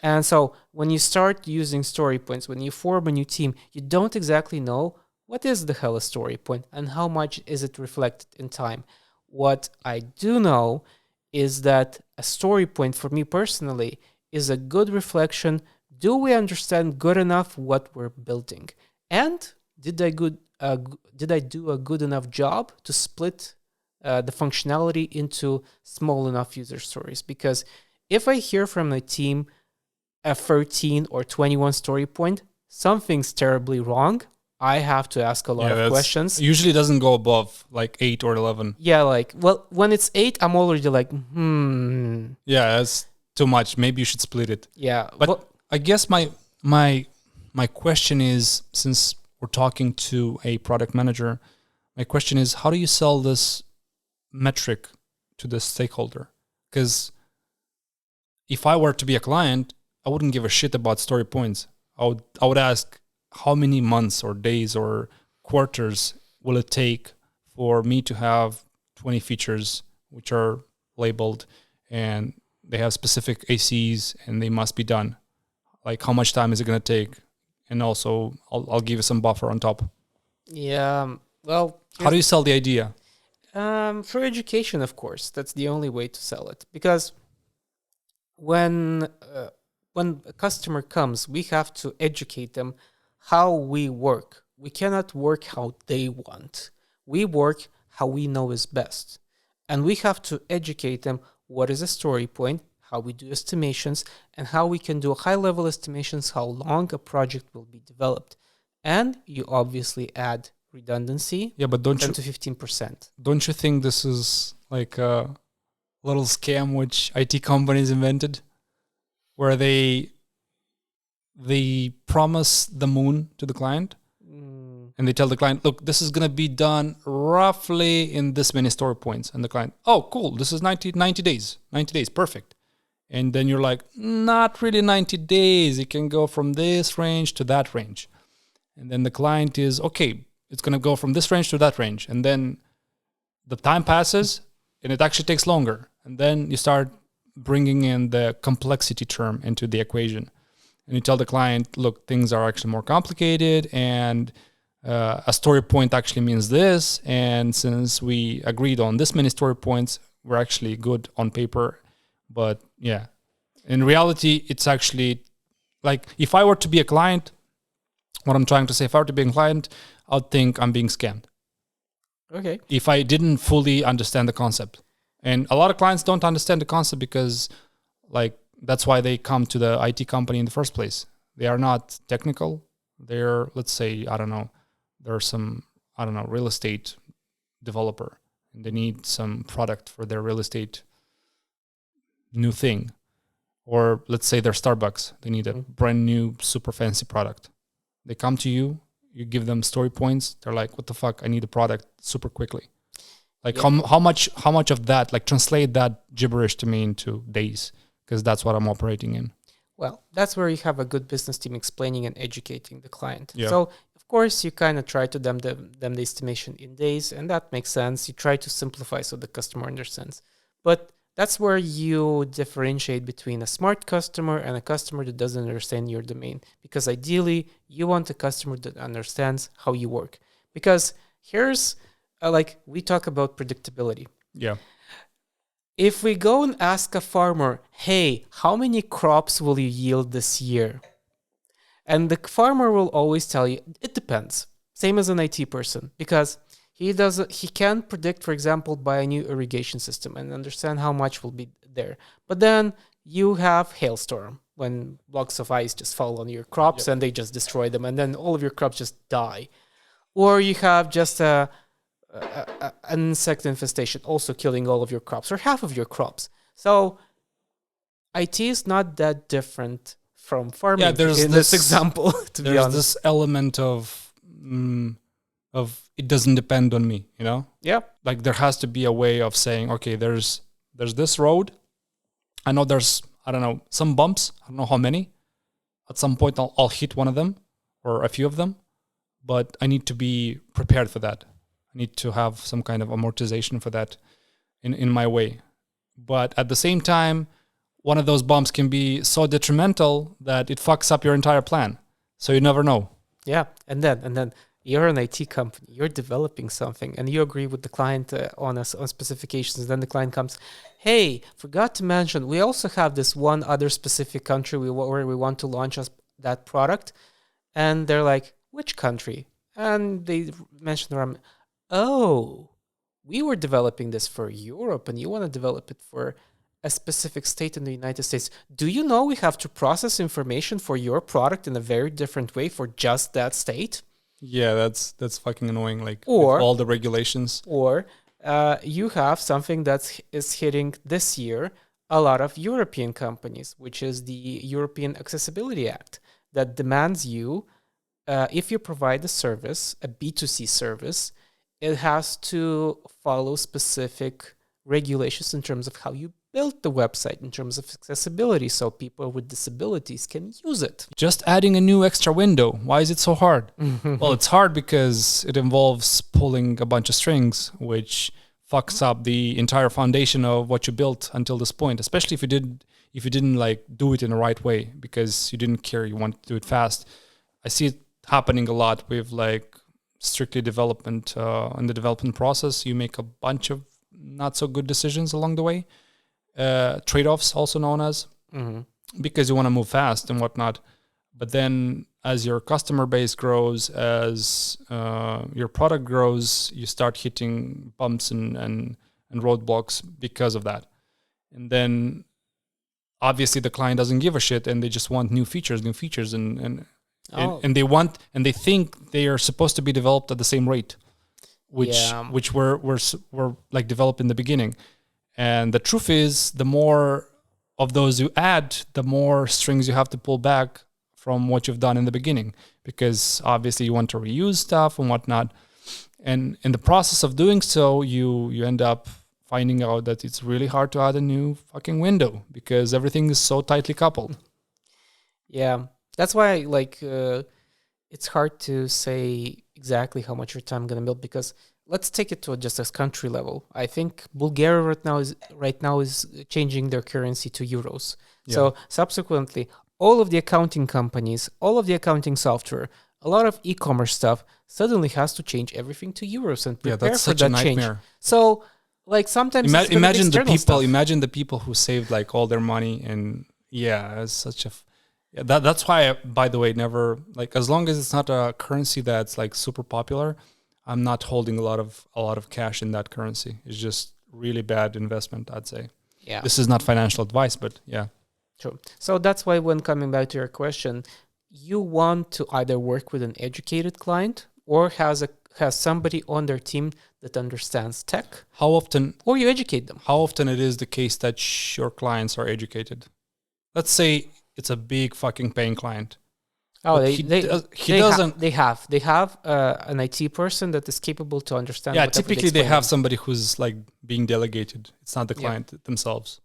And so when you start using story points, when you form a new team, you don't exactly know what is the hell a story point and how much is it reflected in time. What I do know is that a story point for me personally is a good reflection. Do we understand good enough what we're building? And did I do a good enough job to split the functionality into small enough user stories? Because if I hear from a team a 13 or 21 story point, something's terribly wrong. I have to ask a lot of questions. Usually doesn't go above like 8 or 11. Yeah, like, well, when it's 8, I'm already like, Yeah, that's too much. Maybe you should split it. Yeah. But I guess my question is, since we're talking to a product manager, my question is, how do you sell this metric to the stakeholder? Because if I were to be a client, I wouldn't give a shit about story points. I would ask, how many months or days or quarters will it take for me to have 20 features which are labeled and they have specific ACs and they must be done? Like, how much time is it going to take? And also, I'll give you some buffer on top. Yeah. Well, how do you sell the idea? For education, of course. That's the only way to sell it. Because when a customer comes, we have to educate them how we work. We cannot work how they want. We work how we know is best. And we have to educate them what is a story point, how we do estimations, and how we can do high-level estimations, how long a project will be developed. And you obviously add redundancy, yeah, but 10 to 15%. Don't you think this is like a little scam which IT companies invented, where they promise the moon to the client and they tell the client, look, this is going to be done roughly in this many story points. And the client, oh, cool, this is 90 days, perfect. And then you're like, not really 90 days. It can go from this range to that range. And then the client is, okay, it's going to go from this range to that range. And then the time passes and it actually takes longer. And then you start bringing in the complexity term into the equation. And you tell the client, look, things are actually more complicated and a story point actually means this. And since we agreed on this many story points, we're actually good on paper. But yeah, in reality, it's actually like, if I were to be a client, what I'm trying to say, if I were to be a client, I'd think I'm being scammed. Okay. If I didn't fully understand the concept. And a lot of clients don't understand the concept because, like, that's why they come to the IT company in the first place. They are not technical. They're, let's say, I don't know, there's some, I don't know, real estate developer and they need some product for their real estate new thing. Or let's say they're Starbucks. They need a brand new, super fancy product. They come to you, you give them story points. They're like, what the fuck? I need a product super quickly. Like how much of that, like translate that gibberish to me into days, because that's what I'm operating in. Well, that's where you have a good business team explaining and educating the client. Yeah. So, of course, you kind of try to them the estimation in days, and that makes sense. You try to simplify so the customer understands. But that's where you differentiate between a smart customer and a customer that doesn't understand your domain. Because ideally, you want a customer that understands how you work. Because here's like we talk about predictability. Yeah. If we go and ask a farmer, hey, how many crops will you yield this year? And the farmer will always tell you, it depends. Same as an IT person, because he can predict, for example, buy a new irrigation system and understand how much will be there. But then you have hailstorm when blocks of ice just fall on your crops and they just destroy them, and then all of your crops just die. Or you have just an insect infestation also killing all of your crops or half of your crops. So IT is not that different from farming in this example, to be honest. There's this element of it doesn't depend on me, you know? Yeah. Like there has to be a way of saying, okay, there's this road. I know there's, I don't know, some bumps. I don't know how many. At some point I'll hit one of them or a few of them, but I need to be prepared for that. I need to have some kind of amortization for that in my way. But at the same time, one of those bumps can be so detrimental that it fucks up your entire plan. So you never know. Yeah. And then you're an IT company, you're developing something and you agree with the client on specifications. Then the client comes, hey, forgot to mention, we also have this one other specific country where we want to launch that product. And they're like, which country? And they mention, oh, we were developing this for Europe and you want to develop it for a specific state in the United States. Do you know we have to process information for your product in a very different way for just that state? Yeah, that's fucking annoying. Like or all the regulations. Or you have something that is hitting this year a lot of European companies, which is the European Accessibility Act that demands you, if you provide a service, a B2C service, it has to follow specific regulations in terms of how you build the website, in terms of accessibility, so people with disabilities can use it. Just adding a new extra window. Why is it so hard? Well, it's hard because it involves pulling a bunch of strings, which fucks up the entire foundation of what you built until this point, especially if you didn't like do it in the right way because you didn't care, you wanted to do it fast. I see it happening a lot with like strictly development. In the development process, you make a bunch of not so good decisions along the way. Trade-offs, also known as, because you want to move fast and whatnot. But then as your customer base grows, as your product grows, you start hitting bumps and roadblocks because of that. And then obviously the client doesn't give a shit and they just want new features and they think they are supposed to be developed at the same rate, which were like developed in the beginning. And the truth is, the more of those you add, the more strings you have to pull back from what you've done in the beginning, because obviously you want to reuse stuff and whatnot. And in the process of doing so, you end up finding out that it's really hard to add a new fucking window because everything is so tightly coupled. Yeah, that's why it's hard to say exactly how much your time going to build, because let's take it to just a country level. I think Bulgaria right now is changing their currency to euros. Yeah. So subsequently, all of the accounting companies, all of the accounting software, a lot of e-commerce stuff suddenly has to change everything to euros and prepare that's for such that a nightmare. change. So like sometimes imagine the people who saved like all their money, and it's such a that's why I, by the way, never, like, as long as it's not a currency that's like super popular, I'm not holding a lot of cash in that currency. It's just really bad investment, I'd say. Yeah. This is not financial advice, but yeah. True. So that's why, when coming back to your question, you want to either work with an educated client or has somebody on their team that understands tech. How often? Or you educate them. How often it is the case that your clients are educated? Let's say it's a big fucking paying client. Oh, they have an IT person that is capable to understand. Yeah, typically they have somebody who's like being delegated. It's not the client themselves.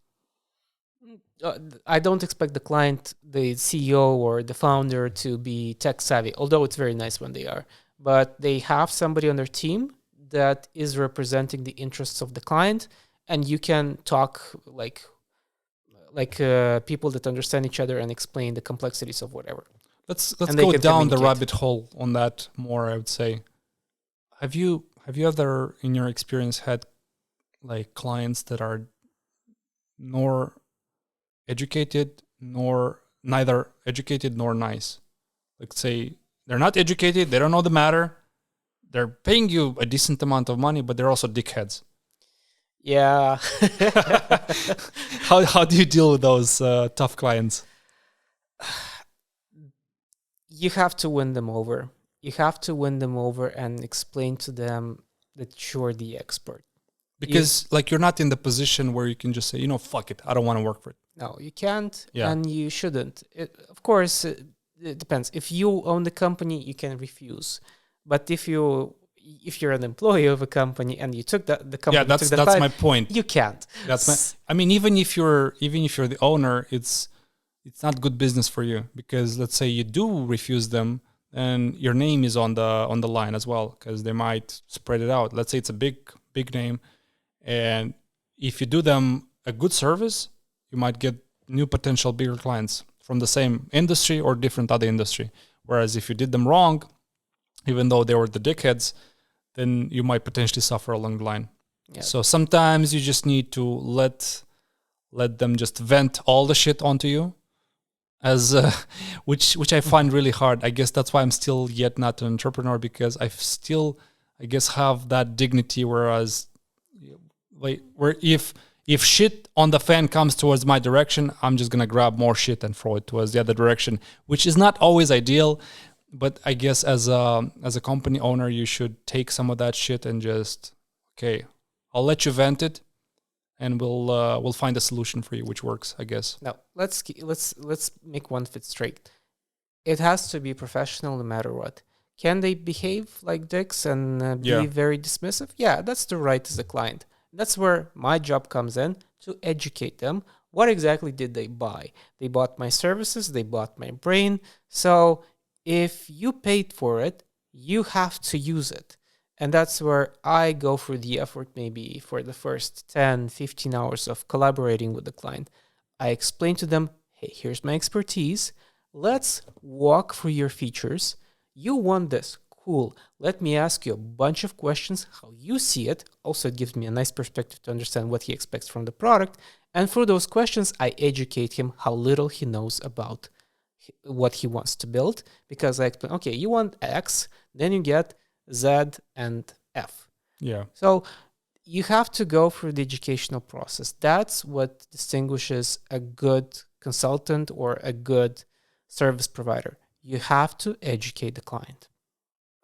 I don't expect the client, the CEO or the founder to be tech savvy, although it's very nice when they are. But they have somebody on their team that is representing the interests of the client, and you can talk like people that understand each other and explain the complexities of whatever. Let's And they go can down the communicate. rabbit hole on that more. I would say, have you ever, in your experience, had like clients that are nor educated nor neither educated nor nice? Like, say they're not educated, they don't know the matter, they're paying you a decent amount of money, but they're also dickheads. Yeah. How do you deal with those tough clients? You have to win them over. You have to win them over and explain to them that you're the expert. Because like you're not in the position where you can just say, you know, fuck it, I don't want to work for it. No, you can't, Yeah. and you shouldn't. Of course, it depends. If you own the company, you can refuse. But if you're an employee of a company and you took the company, Yeah, took the that's client, my point. you can't. That's my. I mean, even if you're the owner, it's not good business for you, because let's say you do refuse them, and your name is on the line as well, because they might spread it out. Let's say it's a big name, and if you do them a good service, you might get new potential bigger clients from the same industry or different other industry. Whereas if you did them wrong, even though they were the dickheads, then you might potentially suffer along the line. Yeah. So sometimes you just need to let them just vent all the shit onto you, as which I find really hard. I guess that's why I'm still yet not an entrepreneur, because I still, I guess, have that dignity. Whereas, where if shit on the fan comes towards my direction, I'm just gonna grab more shit and throw it towards the other direction, which is not always ideal. But I guess as a company owner, you should take some of that shit and just, okay, I'll let you vent it, and we'll find a solution for you which works, I guess. No, let's make one fit straight. It has to be professional no matter what. Can they behave like dicks and be Yeah. very dismissive? Yeah, that's the right as a client. That's where my job comes in, to educate them. What exactly did they buy? They bought my services, they bought my brain. So if you paid for it, you have to use it. And that's where I go through the effort, maybe for the first 10, 15 hours of collaborating with the client. I explain to them, hey, here's my expertise. Let's walk through your features. You want this. Cool. Let me ask you a bunch of questions, how you see it. Also, it gives me a nice perspective to understand what he expects from the product. And through those questions, I educate him how little he knows about what he wants to build. Because I explain, okay, you want X, then you get Z and F. Yeah. So you have to go through the educational process. That's what distinguishes a good consultant or a good service provider. You have to educate the client.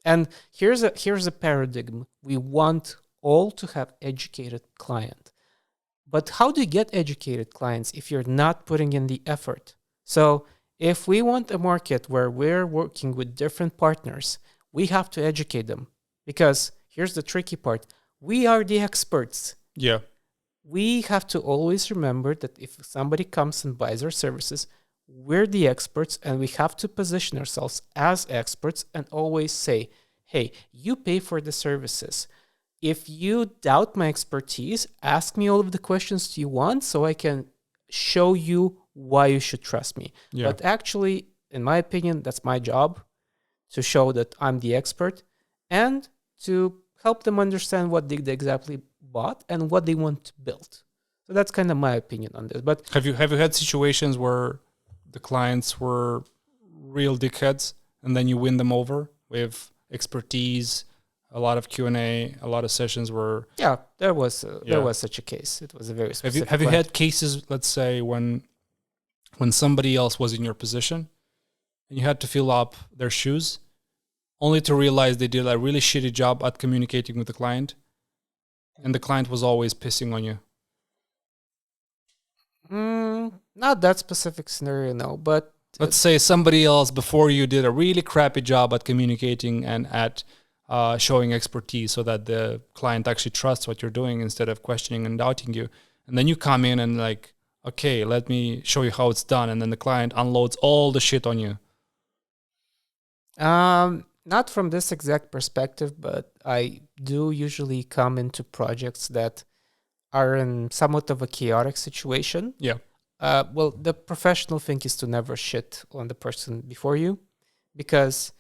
And here's a paradigm. We want all to have educated client. But how do you get educated clients if you're not putting in the effort? So if we want a market where we're working with different partners, we have to educate them. Because here's the tricky part. We are the experts. Yeah. We have to always remember that if somebody comes and buys our services, we're the experts, and we have to position ourselves as experts and always say, hey, you pay for the services. If you doubt my expertise, ask me all of the questions you want so I can show you why you should trust me. Yeah. But actually, in my opinion, that's my job, to show that I'm the expert and to help them understand what they exactly bought and what they want to build. So that's kind of my opinion on this. But Have you had situations where the clients were real dickheads, and then you win them over with expertise, a lot of Q&A, a lot of sessions where... yeah, there was such a case. It was a very specific. Have you had cases, let's say, when somebody else was in your position and you had to fill up their shoes, only to realize they did a really shitty job at communicating with the client, and the client was always pissing on you? Not that specific scenario, no. But let's say somebody else before you did a really crappy job at communicating and at showing expertise, so that the client actually trusts what you're doing instead of questioning and doubting you. And then you come in and like, okay, let me show you how it's done, and then the client unloads all the shit on you? Not from this exact perspective, but I do usually come into projects that are in somewhat of a chaotic situation. Yeah. Well, the professional thing is to never shit on the person before you, because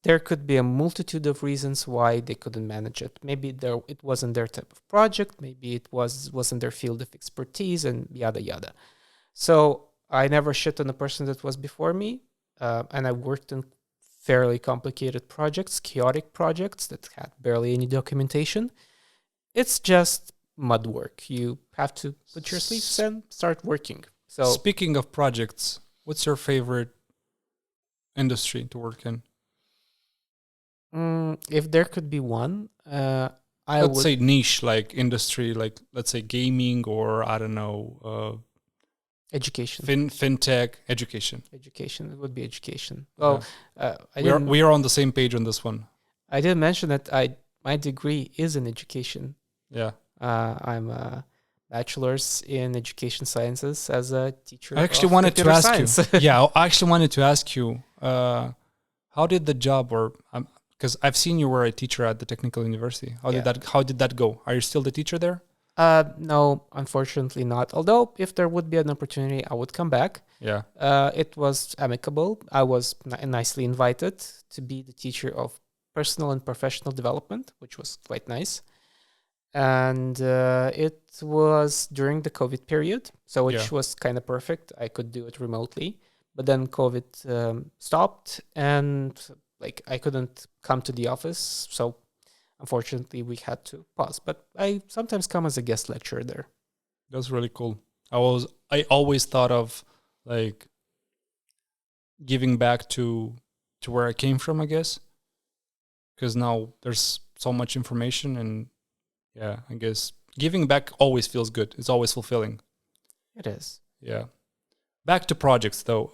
there could be a multitude of reasons why they couldn't manage it. Maybe it wasn't their type of project, maybe it wasn't their field of expertise, and yada yada. So I never shit on the person that was before me, and I worked in fairly complicated projects, chaotic projects that had barely any documentation. It's just mud work. You have to put your sleeves and start working. So speaking of projects, what's your favorite industry to work in? If there could be one, Let's say niche, like industry, like let's say gaming, or I don't know, education. Fintech, education. Education. It would be education. Yeah. Well, we are on the same page on this one. I didn't mention that my degree is in education. Yeah. I'm a bachelor's in education sciences as a teacher. I actually wanted to ask science. you. Yeah, I actually wanted to ask you, how did the job, or because I've seen you were a teacher at the technical university. How did that go? Are you still the teacher there? No, unfortunately not. Although if there would be an opportunity, I would come back. Yeah. It was amicable. I was nicely invited to be the teacher of personal and professional development, which was quite nice. And it was during the COVID period, so which was kind of perfect. I could do it remotely, but then COVID stopped, and like I couldn't come to the office, so unfortunately we had to pause. But I sometimes come as a guest lecturer there. That's really cool. I always thought of like giving back to where I came from, I guess, because now there's so much information, and yeah, I guess giving back always feels good. It's always fulfilling. It is. Yeah. Back to projects though.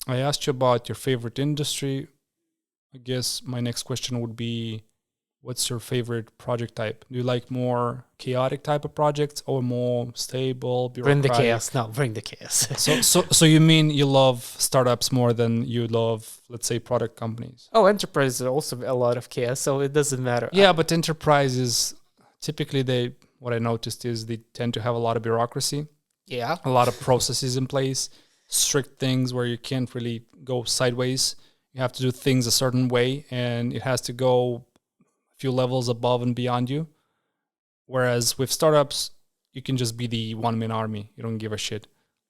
I asked you about your favorite industry. I guess my next question would be, what's your favorite project type? Do you like more chaotic type of projects or more stable, bureaucratic? Bring the chaos. No, bring the chaos. So you mean you love startups more than you love, let's say, product companies? Oh, enterprise is also a lot of chaos, so it doesn't matter. Yeah, but enterprises, typically what I noticed is they tend to have a lot of bureaucracy. Yeah. A lot of processes in place, strict things where you can't really go sideways. You have to do things a certain way, and it has to go a few levels above and beyond you. Whereas with startups, you can just be the one-man army. You don't give a shit.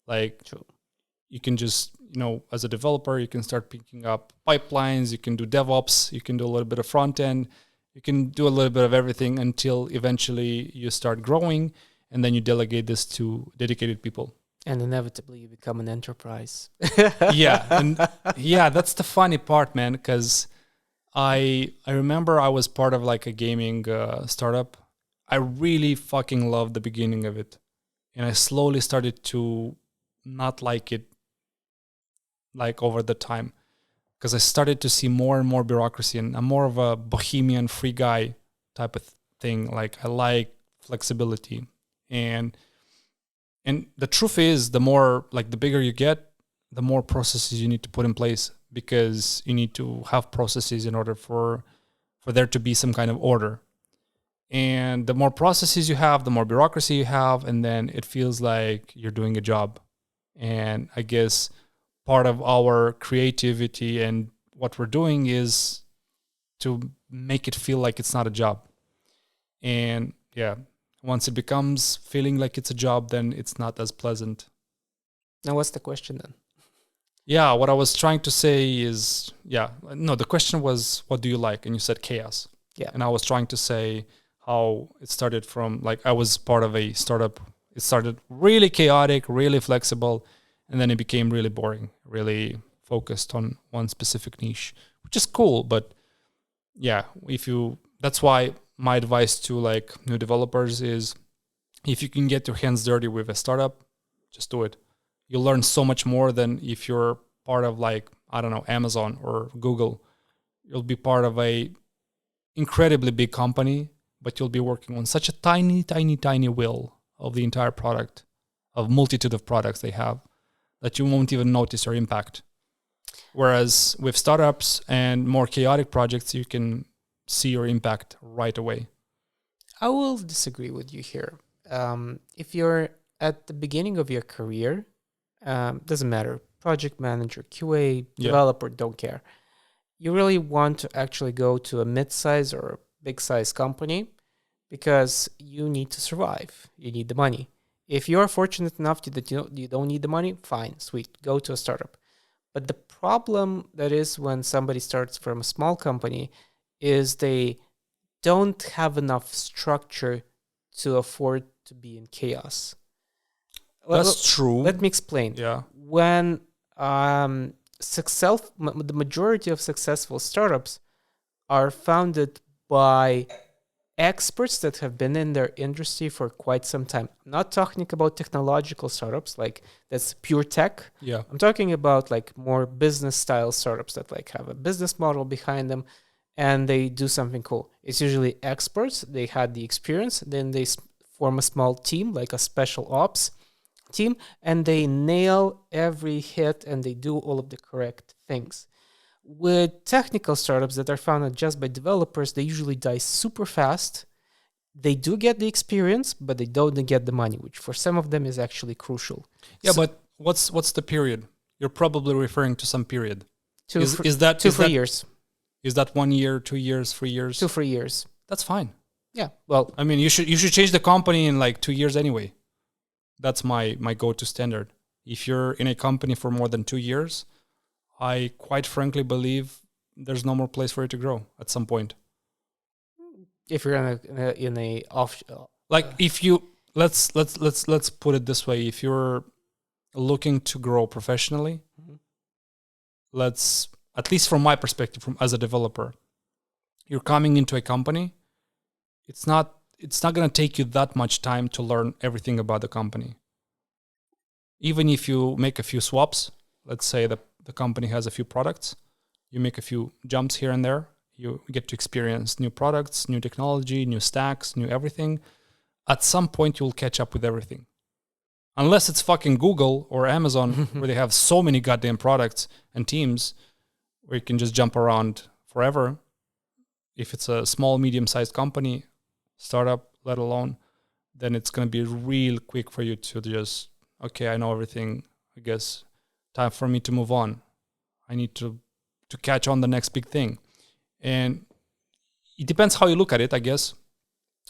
Like, True. You can just, as a developer, you can start picking up pipelines. You can do DevOps. You can do a little bit of front end. You can do a little bit of everything until eventually you start growing, and then you delegate this to dedicated people. And inevitably you become an enterprise. Yeah, that's the funny part, man, because I remember I was part of like a gaming startup. I really fucking loved the beginning of it, and I slowly started to not like it, like over the time, because I started to see more and more bureaucracy, and I'm more of a bohemian free guy type of thing. Like, I like flexibility, and the truth is, the bigger you get, the more processes you need to put in place, because you need to have processes in order for there to be some kind of order. And the more processes you have, the more bureaucracy you have, and then it feels like you're doing a job. And I guess part of our creativity and what we're doing is to make it feel like it's not a job. And yeah, once it becomes feeling like it's a job, then it's not as pleasant. Now, what's the question then? Yeah, what I was trying to say is, the question was, what do you like? And you said chaos. Yeah. And I was trying to say how it started from, like, I was part of a startup. It started really chaotic, really flexible, and then it became really boring, really focused on one specific niche, which is cool. But yeah, that's why my advice to like new developers is, if you can get your hands dirty with a startup, just do it. You'll learn so much more than if you're part of, like, I don't know, Amazon or Google. You'll be part of a incredibly big company, but you'll be working on such a tiny, tiny, tiny wheel of the entire product. of multitude of products they have that you won't even notice or impact. Whereas with startups and more chaotic projects, you can see your impact right away. I will disagree with you here. If you're at the beginning of your career, doesn't matter, project manager, QA, developer, don't care. You really want to actually go to a mid-size or big-size company because you need to survive. You need the money. If you're fortunate enough that you don't need the money, fine, sweet, go to a startup. But the problem that is when somebody starts from a small company is they don't have enough structure to afford to be in chaos. That's true. Let me explain. Yeah. When the majority of successful startups are founded by experts that have been in their industry for quite some time. I'm not talking about technological startups like that's pure tech. Yeah. I'm talking about like more business style startups that like have a business model behind them and they do something cool. It's usually experts. They had the experience. Then they form a small team, like a special ops team, and they nail every hit and they do all of the correct things. With technical startups that are founded just by developers, they usually die super fast. They do get the experience, but they don't get the money, which for some of them is actually crucial. Yeah, but what's the period? You're probably referring to some period. Is that 3 years? Is that 1 year, 2 years, 3 years? 2-3 years. That's fine. Yeah. Well, I mean, you should change the company in like 2 years anyway. That's my go-to standard. If you're in a company for more than 2 years, I quite frankly believe there's no more place for you to grow at some point. If you're in a off, like if you let's put it this way: if you're looking to grow professionally, let's, at least from my perspective, from as a developer, you're coming into a company. It's not going to take you that much time to learn everything about the company. Even if you make a few swaps, let's say the company has a few products, you make a few jumps here and there, you get to experience new products, new technology, new stacks, new everything. At some point, you'll catch up with everything. Unless it's fucking Google or Amazon, where they have so many goddamn products and teams where you can just jump around forever. If it's a small, medium-sized company, startup, let alone, then it's going to be real quick for you to just, okay, I know everything, I guess time for me to move on. I need to catch on the next big thing. And it depends how you look at it, I guess,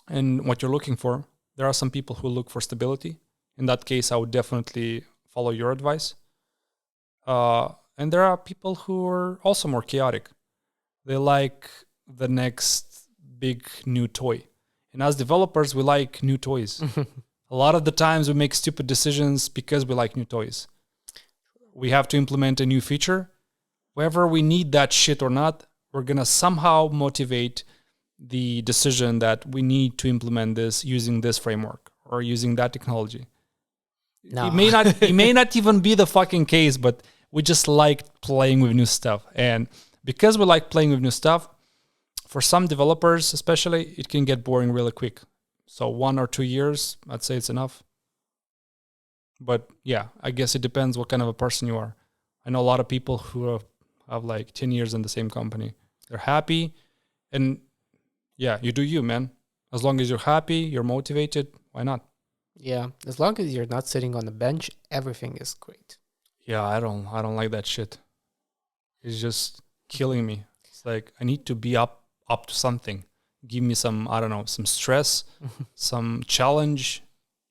and what you're looking for. There are some people who look for stability. In that case, I would definitely follow your advice. And there are people who are also more chaotic. They like the next big new toy. And as developers, we like new toys. A lot of the times we make stupid decisions because we like new toys. We have to implement a new feature. Whether we need that shit or not, we're going to somehow motivate the decision that we need to implement this using this framework or using that technology. No. It may not even be the fucking case, but we just like playing with new stuff. And because we like playing with new stuff, for some developers especially, it can get boring really quick. So 1 or 2 years, I'd say it's enough. But yeah, I guess it depends what kind of a person you are. I know a lot of people who have like 10 years in the same company. They're happy. And yeah, you do you, man. As long as you're happy, you're motivated, why not? Yeah, as long as you're not sitting on the bench, everything is great. Yeah, I don't like that shit. It's just killing me. It's like I need to be up to something. Give me some, I don't know, some stress, some challenge,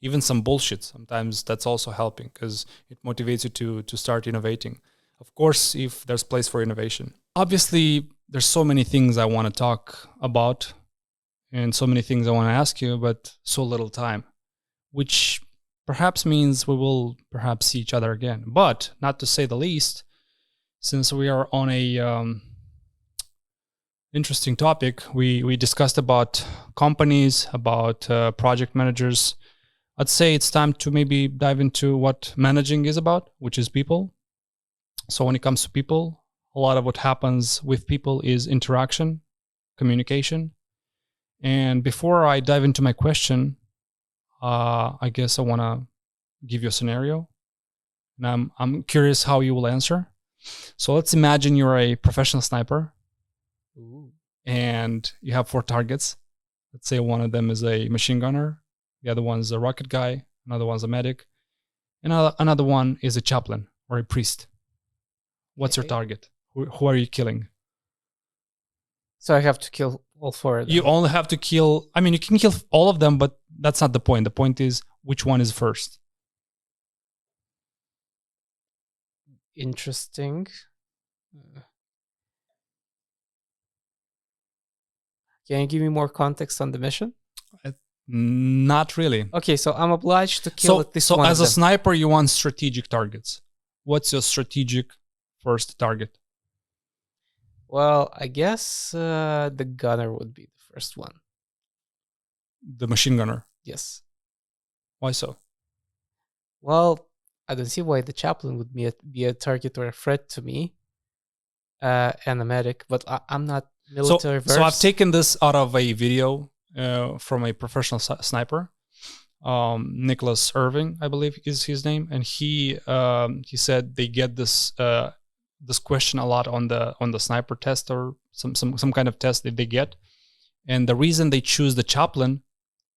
even some bullshit. Sometimes that's also helping because it motivates you to start innovating. Of course, if there's place for innovation. Obviously, there's so many things I want to talk about and so many things I want to ask you, but so little time, which perhaps means we will perhaps see each other again. But not to say the least, since we are on a interesting topic, we discussed about companies, about project managers. I'd say it's time to maybe dive into what managing is about, which is people. So when it comes to people, a lot of what happens with people is interaction, communication. And before I dive into my question, I guess I want to give you a scenario, and I'm curious how you will answer. So let's imagine you're a professional sniper. Ooh. And you have 4 targets. Let's say one of them is a machine gunner, the other one's a rocket guy, another one's a medic, and another one is a chaplain or a priest. What's your target? Who are you killing? So I have to kill all 4 of them. You only have to kill, I mean, you can kill all of them, but that's not the point. The point is which one is first. Interesting. Can you give me more context on the mission? Not really. Okay, so I'm obliged to kill at least one of them. So as a sniper, you want strategic targets. What's your strategic first target? Well, I guess the gunner would be the first one. The machine gunner? Yes. Why so? Well, I don't see why the chaplain would be a target or a threat to me and a medic, but I'm not military versed. So I've taken this out of a video from a professional sniper, Nicholas Irving, I believe is his name, and he said they get this question a lot on the sniper test or some kind of test that they get, and the reason they choose the chaplain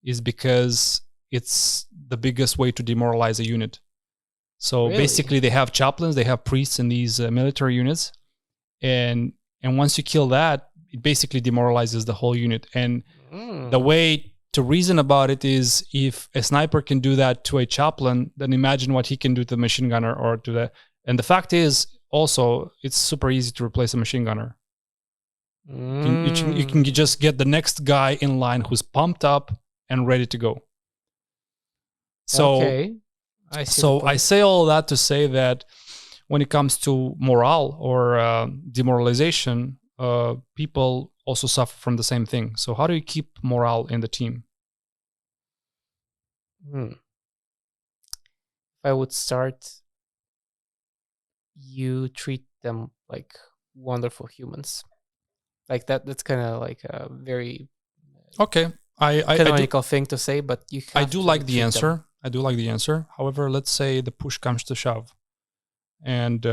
is because it's the biggest way to demoralize a unit. So Really? basically, they have chaplains, they have priests in these military units, and once you kill that, it basically demoralizes the whole unit. And the way to reason about it is, if a sniper can do that to a chaplain, then imagine what he can do to the machine gunner or to the. And the fact is, also, it's super easy to replace a machine gunner. You can just get the next guy in line who's pumped up and ready to go. So, okay. I say all that to say that when it comes to morale or demoralization, people also suffer from the same thing. So how do you keep morale in the team? If I would start, you treat them like wonderful humans. Like that's kind of like a very canonical thing to say, but you have I do like the answer. I do like the answer. However, let's say the push comes to shove, and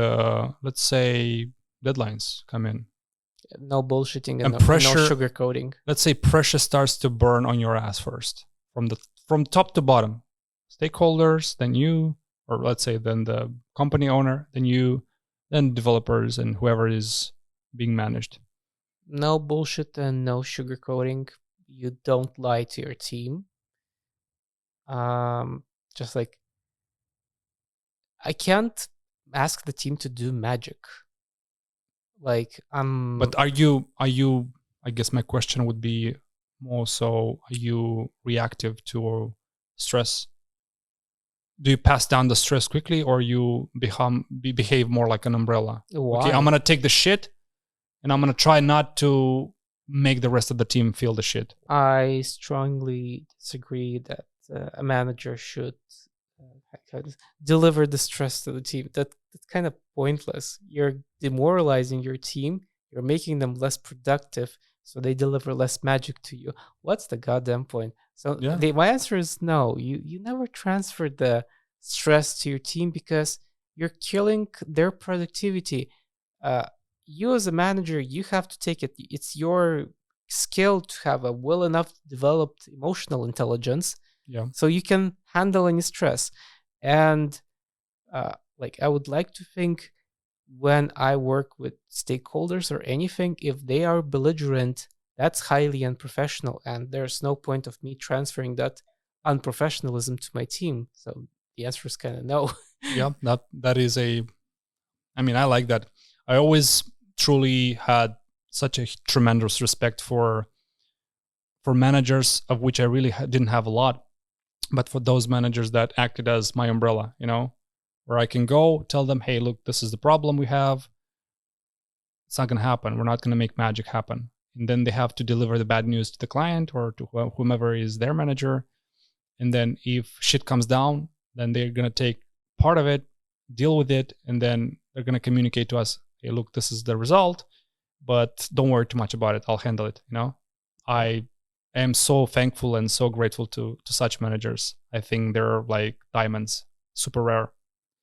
let's say deadlines come in. No bullshitting and pressure, no sugarcoating. Let's say pressure starts to burn on your ass first, from top to bottom. Stakeholders, then you, or let's say then the company owner, then you, then developers and whoever is being managed. No bullshit and no sugarcoating. You don't lie to your team. Just like, I can't ask the team to do magic. Like, But are you? I guess my question would be more so: are you reactive to stress? Do you pass down the stress quickly, or you behave more like an umbrella? Why? Okay, I'm gonna take the shit, and I'm gonna try not to make the rest of the team feel the shit. I strongly disagree that a manager should deliver the stress to the team. That's kind of pointless. You're demoralizing your team. You're making them less productive, so they deliver less magic to you. What's the goddamn point? So my answer is no. You never transfer the stress to your team because you're killing their productivity. You as a manager, you have to take it. It's your skill to have a well enough developed emotional intelligence, so you can handle any stress. And like, I would like to think, when I work with stakeholders or anything, if they are belligerent, that's highly unprofessional, and there's no point of me transferring that unprofessionalism to my team. So the answer is kind of no. Yeah, that is I mean, I like that. I always truly had such a tremendous respect for managers, of which I really didn't have a lot, but for those managers that acted as my umbrella, where I can go tell them, hey, look, this is the problem we have. It's not going to happen. We're not going to make magic happen. And then they have to deliver the bad news to the client or to whomever is their manager. And then if shit comes down, then they're going to take part of it, deal with it, and then they're going to communicate to us, hey, look, this is the result, but don't worry too much about it. I'll handle it. I am so thankful and so grateful to such managers. I think they're like diamonds. super rare?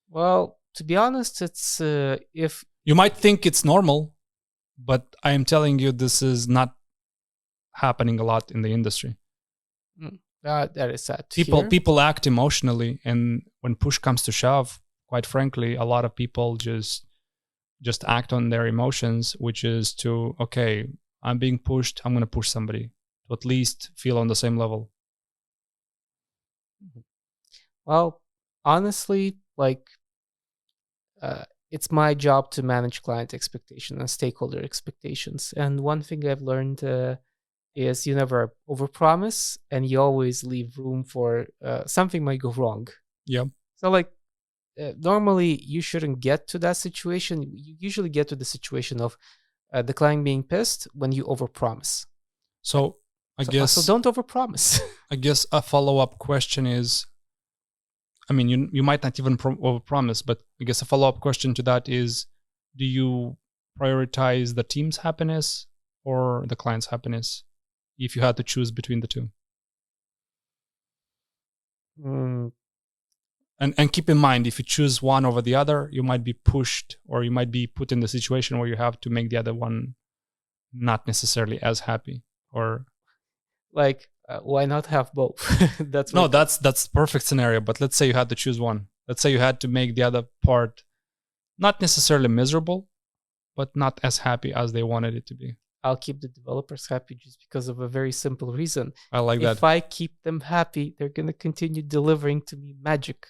Well, to be honest, it's if You might think it's normal, but I am telling you, this is not happening a lot in the industry. that is sad to hear. People act emotionally, and when push comes to shove, quite frankly, a lot of people just act on their emotions, which is to, okay, I'm being pushed, I'm going to push somebody to at least feel on the same level. Well, honestly, like it's my job to manage client expectations and stakeholder expectations. And one thing I've learned is you never overpromise, and you always leave room for something might go wrong. Yeah. So like normally you shouldn't get to that situation. You usually get to the situation of the client being pissed when you overpromise. So I guess so don't overpromise. I guess a follow-up question is, I mean, you might not even overpromise, but I guess a follow-up question to that is, do you prioritize the team's happiness or the client's happiness if you had to choose between the two? And keep in mind, if you choose one over the other, you might be pushed, or you might be put in the situation where you have to make the other one not necessarily as happy. Or like why not have both? That's perfect scenario. But let's say you had to choose one. Let's say you had to make the other part not necessarily miserable, but not as happy as they wanted it to be. I'll keep the developers happy just because of a very simple reason. I like that. If I keep them happy, they're going to continue delivering to me magic.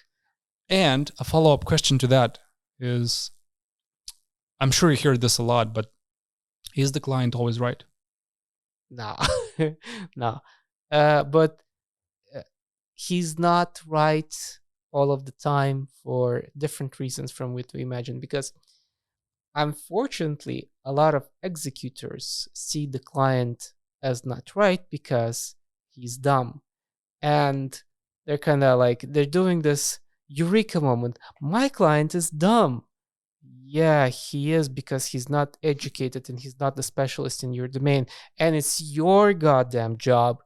And a follow-up question to that is, I'm sure you hear this a lot, but is the client always right? Nah. No. But he's not right all of the time for different reasons from what we imagine. Because unfortunately, a lot of executors see the client as not right because he's dumb. And they're kind of like, they're doing this eureka moment. My client is dumb. Yeah, he is, because he's not educated and he's not the specialist in your domain. And it's your goddamn job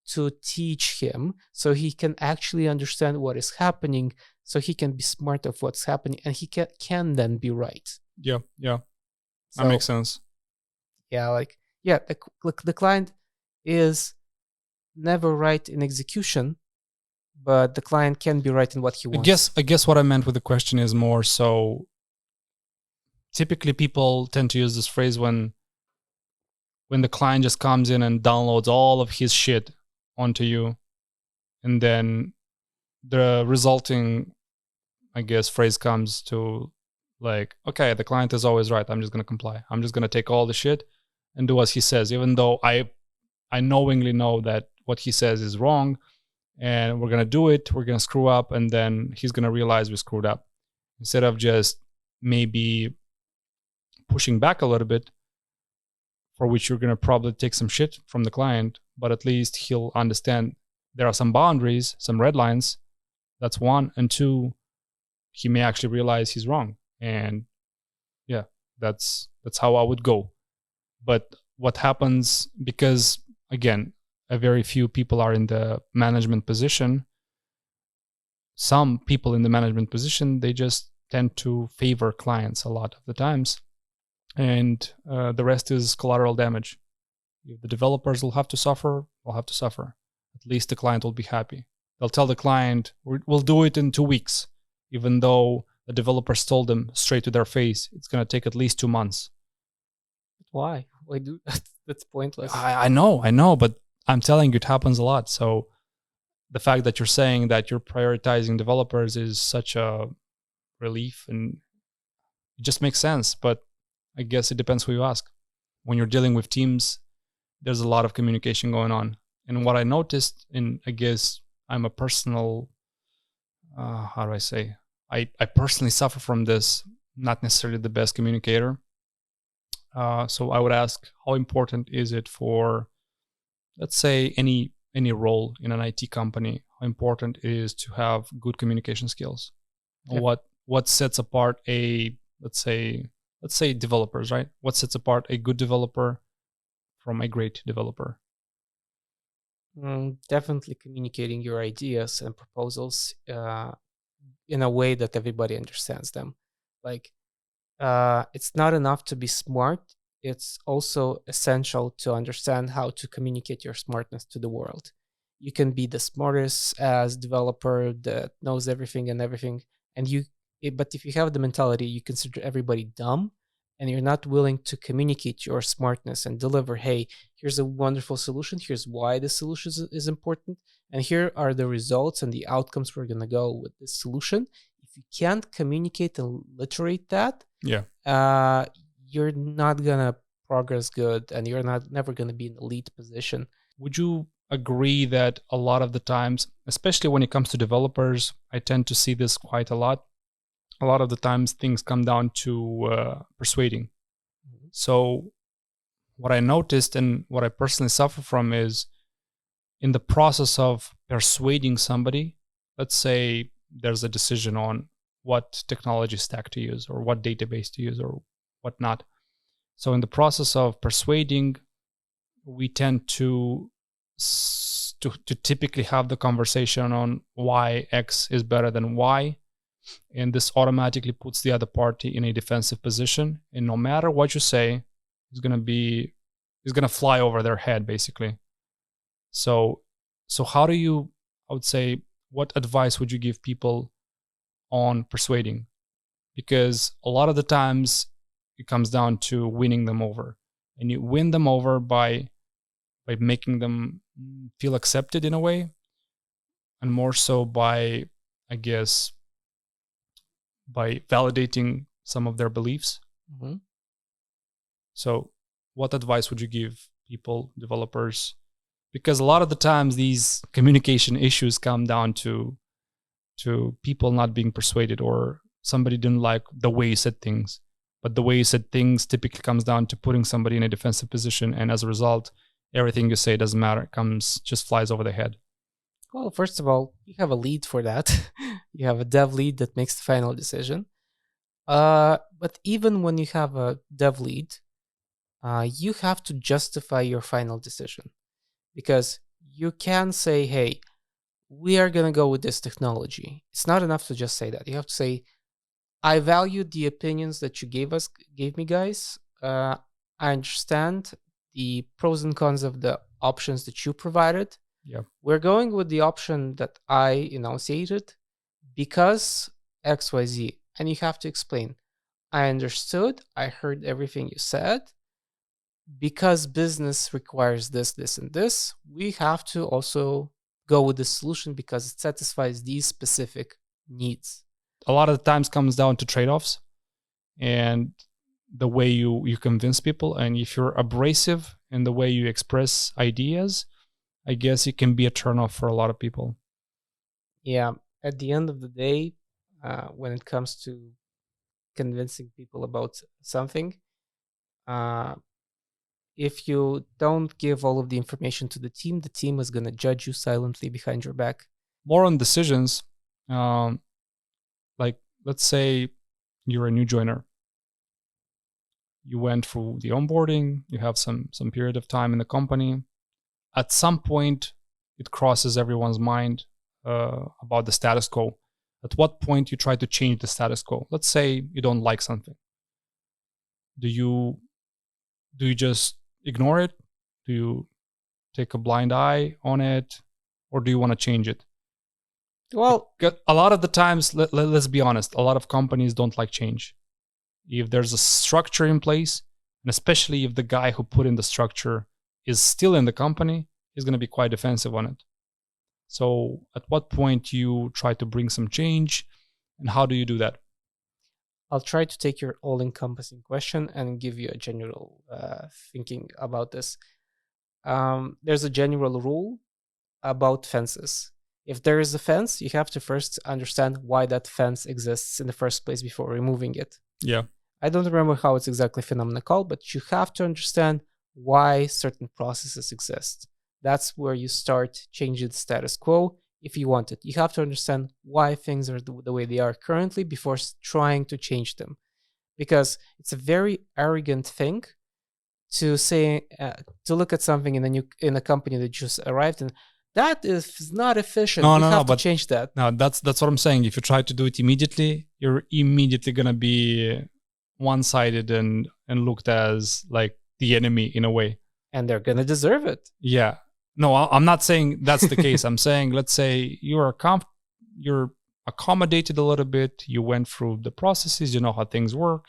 to teach him so he can actually understand what is happening, so he can be smart of what's happening, and he can then be right. Yeah. That makes sense. Yeah, the client is never right in execution, but the client can be right in what he wants. I guess what I meant with the question is more so, typically people tend to use this phrase when the client just comes in and downloads all of his shit onto you, and then the resulting, I guess, phrase comes to like, okay, the client is always right, I'm just going to comply, I'm just going to take all the shit and do as he says, even though I knowingly know that what he says is wrong, and we're going to do it, we're going to screw up, and then he's going to realize we screwed up. Instead of just maybe pushing back a little bit, for which you're going to probably take some shit from the client, but at least he'll understand there are some boundaries, some red lines. That's one. And two, he may actually realize he's wrong. And yeah, that's how I would go. But what happens, because again, a very few people are in the management position. Some people in the management position, they just tend to favor clients a lot of the times. And the rest is collateral damage. If the developers will have to suffer, will have to suffer. At least the client will be happy. They'll tell the client, we'll do it in 2 weeks, even though the developers told them straight to their face, it's going to take at least 2 months. Why do that's pointless. I know, but I'm telling you, it happens a lot. So the fact that you're saying that you're prioritizing developers is such a relief, and it just makes sense. But I guess it depends who you ask. When you're dealing with teams, there's a lot of communication going on. And what I noticed, and I guess I'm a personal, how do I say? I personally suffer from this, not necessarily the best communicator. So I would ask, how important is it for, let's say, any role in an IT company? How important it is to have good communication skills? Yeah. What sets apart a, let's say developers, right? What sets apart a good developer from a great developer? Definitely communicating your ideas and proposals in a way that everybody understands them. Like, it's not enough to be smart. It's also essential to understand how to communicate your smartness to the world. You can be the smartest as developer that knows everything and everything, but if you have the mentality you consider everybody dumb, and you're not willing to communicate your smartness and deliver, hey, here's a wonderful solution, here's why the solution is important, and here are the results and the outcomes we're going to go with this solution. If you can't communicate and literate that, you're not gonna progress good, and you're never gonna be in the lead position. Would you agree that a lot of the times, especially when it comes to developers, I tend to see this quite a lot. A lot of the times things come down to persuading. So what I noticed and what I personally suffer from is in the process of persuading somebody, let's say there's a decision on what technology stack to use or what database to use or whatnot. So in the process of persuading, we tend to typically have the conversation on why X is better than Y. And this automatically puts the other party in a defensive position. And no matter what you say, it's going to fly over their head, basically. So how do you, I would say, what advice would you give people on persuading? Because a lot of the times it comes down to winning them over, and you win them over by making them feel accepted in a way, and more so by, I guess, by validating some of their beliefs. Mm-hmm. So what advice would you give people, developers? Because a lot of the times these communication issues come down to people not being persuaded, or somebody didn't like the way you said things. But the way you said things typically comes down to putting somebody in a defensive position, and as a result, everything you say doesn't matter. It just flies over the head. Well, first of all, you have a lead for that. You have a dev lead that makes the final decision. But even when you have a dev lead, you have to justify your final decision, because you can say, hey, we are going to go with this technology. It's not enough to just say that. You have to say, I value the opinions that you gave me, guys. I understand the pros and cons of the options that you provided. Yeah. We're going with the option that I enunciated because XYZ. And you have to explain, I understood, I heard everything you said. Because business requires this, this, and this, we have to also go with the solution because it satisfies these specific needs. A lot of the times comes down to trade-offs and the way you convince people. And if you're abrasive in the way you express ideas, I guess it can be a turnoff for a lot of people. Yeah. At the end of the day, when it comes to convincing people about something, if you don't give all of the information to the team is going to judge you silently behind your back. More on decisions. Like, let's say you're a new joiner. You went through the onboarding, you have some period of time in the company. At some point, it crosses everyone's mind about the status quo. At what point you try to change the status quo? Let's say you don't like something. Do you just ignore it? Do you take a blind eye on it? Or do you want to change it? Well, a lot of the times, let's be honest, a lot of companies don't like change. If there's a structure in place, and especially if the guy who put in the structure is still in the company, he's going to be quite defensive on it. So at what point you try to bring some change, and how do you do that? I'll try to take your all-encompassing question and give you a general thinking about this. There's a general rule about fences. If there is a fence, you have to first understand why that fence exists in the first place before removing it. Yeah. I don't remember how it's exactly phenomenal called, but you have to understand why certain processes exist. That's where you start changing the status quo if you want it. You have to understand why things are the way they are currently before trying to change them. Because it's a very arrogant thing to say, to look at something in a company that just arrived and, That is not efficient. No, You no, have to but change that. no, that's what I'm saying. If you try to do it immediately, you're immediately gonna be one-sided and looked as like the enemy in a way. And they're gonna deserve it. Yeah. No, I'm not saying that's the case. I'm saying, let's say you're accommodated a little bit. You went through the processes. You know how things work,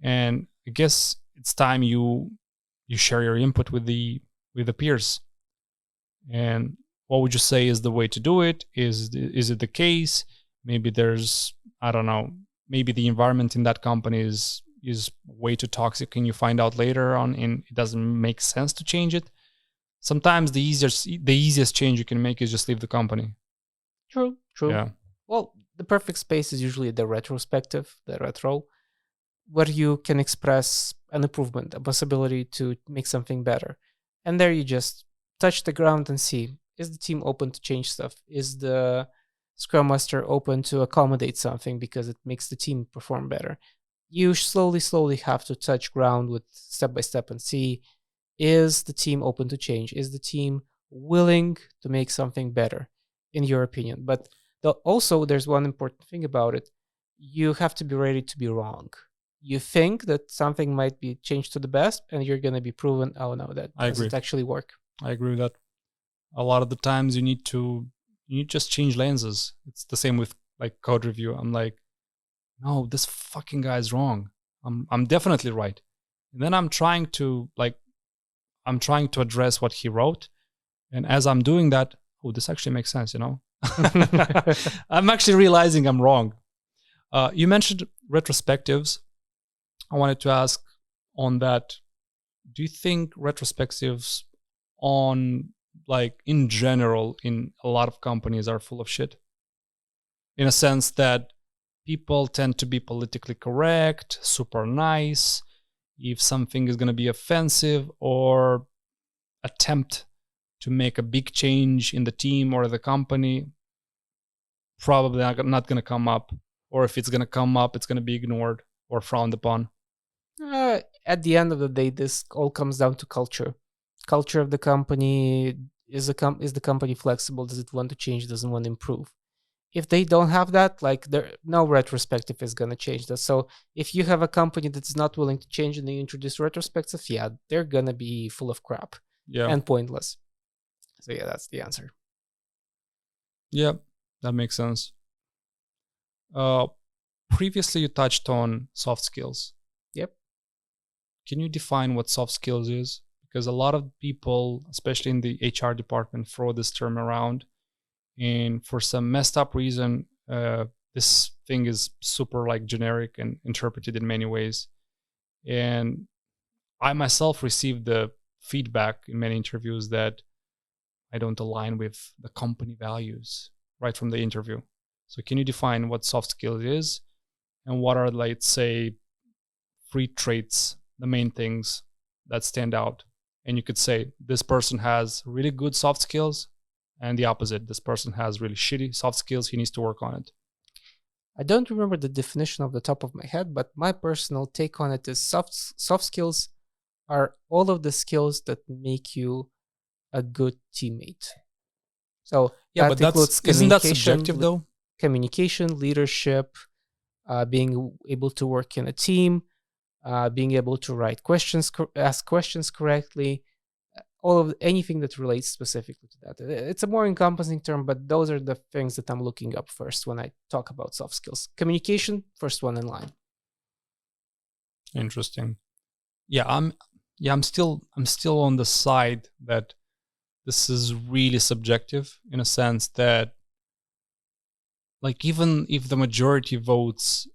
and I guess it's time you share your input with the peers. And what would you say is the way to do it? Is it the case? Maybe there's, I don't know, maybe the environment in that company is way too toxic, and you find out later on and it doesn't make sense to change it. Sometimes the easiest change you can make is just leave the company. True. Yeah. Well, the perfect space is usually the retrospective, the retro, where you can express an improvement, a possibility to make something better. And there you just touch the ground and see, is the team open to change stuff? Is the Scrum Master open to accommodate something because it makes the team perform better? You slowly have to touch ground with step by step and see, is the team open to change? Is the team willing to make something better, in your opinion? But also, there's one important thing about it. You have to be ready to be wrong. You think that something might be changed to the best, and you're going to be proven, oh no, that doesn't actually work. I agree with that. A lot of the times you need to just change lenses. It's the same with like code review. I'm like, no, this fucking guy is wrong. I'm definitely right. And then I'm trying to address what he wrote. And as I'm doing that, oh, this actually makes sense, you know? I'm actually realizing I'm wrong. You mentioned retrospectives. I wanted to ask on that, do you think retrospectives on, like, in general, in a lot of companies are full of shit? In a sense that people tend to be politically correct, super nice. If something is going to be offensive or attempt to make a big change in the team or the company, probably not going to come up. Or if it's going to come up, it's going to be ignored or frowned upon. At the end of the day, this all comes down to culture. Culture of the company. Is the company flexible? Does it want to change? Doesn't want to improve? If they don't have that, like, no retrospective is going to change that. So if you have a company that's not willing to change and they introduce retrospectives, yeah, they're going to be full of crap and pointless. So yeah, that's the answer. Yeah, that makes sense. Previously, you touched on soft skills. Yep. Can you define what soft skills is? Because a lot of people, especially in the HR department, throw this term around. And for some messed up reason, this thing is super like generic and interpreted in many ways. And I myself received the feedback in many interviews that I don't align with the company values right from the interview. So can you define what soft skills is and what are, let's say, 3 traits, the main things that stand out? And you could say this person has really good soft skills, and the opposite, this person has really shitty soft skills, he needs to work on it. I don't remember the definition off the top of my head, but my personal take on it is soft skills are all of the skills that make you a good teammate. So yeah, but isn't that subjective though? Communication, leadership, being able to work in a team, being able to write questions, ask questions correctly, all of anything that relates specifically to that. It's a more encompassing term, but those are the things that I'm looking up first when I talk about soft skills. Communication, first one in line. Interesting. I'm still on the side that this is really subjective, in a sense that, like, even if the majority votes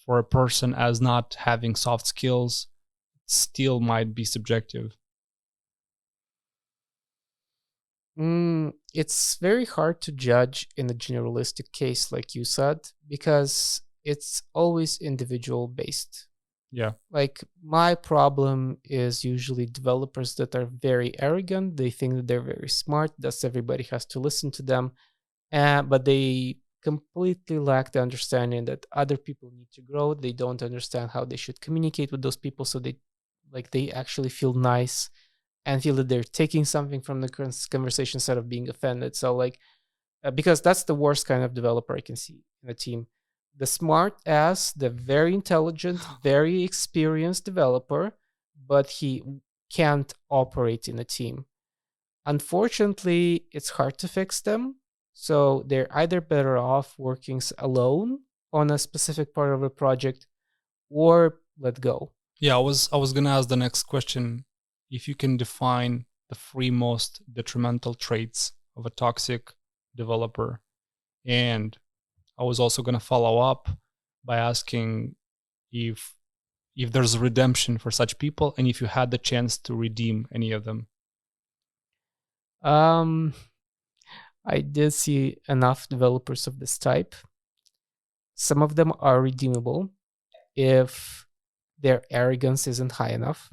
for a person as not having soft skills, it still might be subjective. It's very hard to judge in a generalistic case, like you said, because it's always individual based. Yeah. Like, my problem is usually developers that are very arrogant. They think that they're very smart, thus everybody has to listen to them. But they completely lack the understanding that other people need to grow. They don't understand how they should communicate with those people, so they actually feel nice and feel that they're taking something from the conversation instead of being offended. So like, because that's the worst kind of developer I can see in a team. The smart ass, the very intelligent, very experienced developer, but he can't operate in a team. Unfortunately, it's hard to fix them. So they're either better off working alone on a specific part of a project or let go. Yeah, I was gonna ask the next question. If you can define the three most detrimental traits of a toxic developer, and I was also gonna follow up by asking if there's redemption for such people, and if you had the chance to redeem any of them. I did see enough developers of this type. Some of them are redeemable if their arrogance isn't high enough.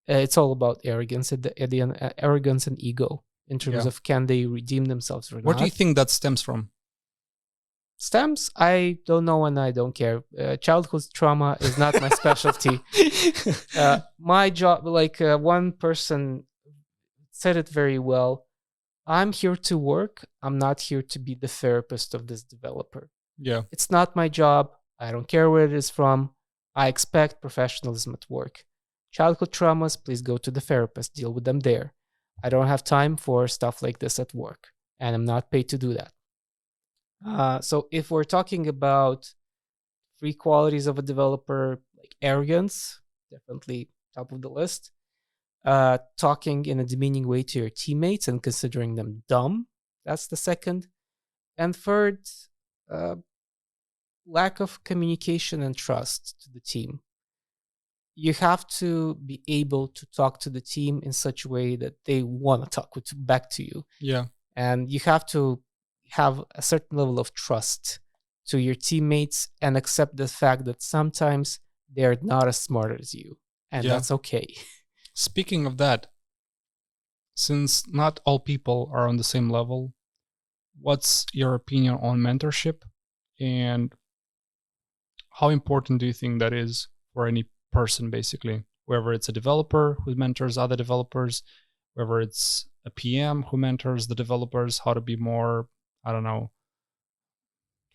It's all about arrogance at the end, arrogance and ego in terms of can they redeem themselves or not. Where do you think that stems from? Stems? I don't know and I don't care. Childhood trauma is not my specialty. My job, like one person said it very well. I'm here to work. I'm not here to be the therapist of this developer. Yeah. It's not my job. I don't care where it is from. I expect professionalism at work. Childhood traumas, please go to the therapist. Deal with them there. I don't have time for stuff like this at work, and I'm not paid to do that. So if we're talking about three qualities of a developer, like arrogance, definitely top of the list. Talking in a demeaning way to your teammates and considering them dumb, that's the second. And third, lack of communication and trust to the team. You have to be able to talk to the team in such a way that they want to talk back to you. Yeah. And you have to have a certain level of trust to your teammates and accept the fact that sometimes they're not as smart as you. And that's okay. Speaking of that, since not all people are on the same level, what's your opinion on mentorship, and how important do you think that is for any person, basically, whether it's a developer who mentors other developers, whether it's a PM who mentors the developers, how to be more, I don't know,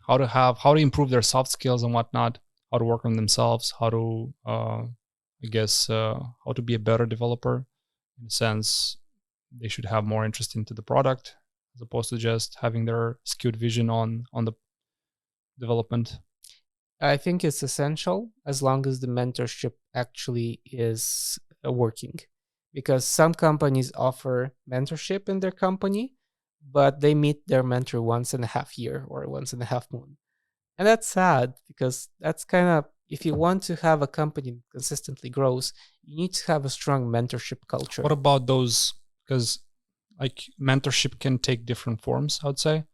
how to improve their soft skills and whatnot, how to work on themselves, how to, how to be a better developer. In a sense, they should have more interest into the product as opposed to just having their skewed vision on the development. I think it's essential as long as the mentorship actually is working, because some companies offer mentorship in their company, but they meet their mentor once in a half year or once in a half moon. And that's sad, because that's kind of, if you want to have a company that consistently grows, you need to have a strong mentorship culture. What about those? Because like mentorship can take different forms, I would say.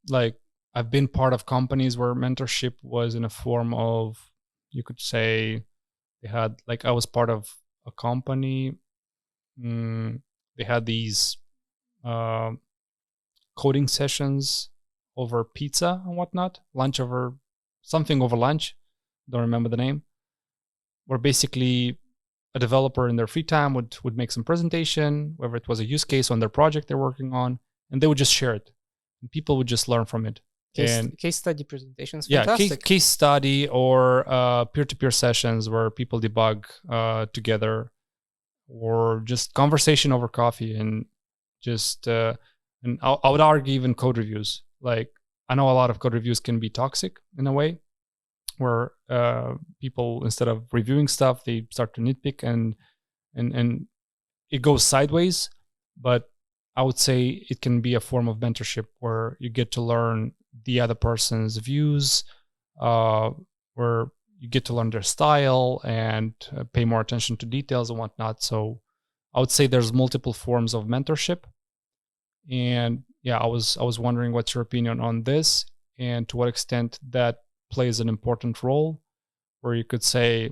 Like I've been part of companies where mentorship was in a form of, you could say, they had, like, I was part of a company. They had these coding sessions over pizza and whatnot, lunch over something over lunch. Don't remember the name. Where basically a developer in their free time would make some presentation, whether it was a use case on their project they're working on, and they would just share it. And people would just learn from it. Case study presentations, fantastic. Yeah, case study or peer-to-peer sessions where people debug together, or just conversation over coffee, and just and I would argue even code reviews. Like I know a lot of code reviews can be toxic in a way, where people, instead of reviewing stuff, they start to nitpick and it goes sideways. But I would say it can be a form of mentorship where you get to learn the other person's views, where you get to learn their style and pay more attention to details and whatnot. So I would say there's multiple forms of mentorship. And yeah, I was wondering what's your opinion on this, and to what extent that plays an important role, where you could say,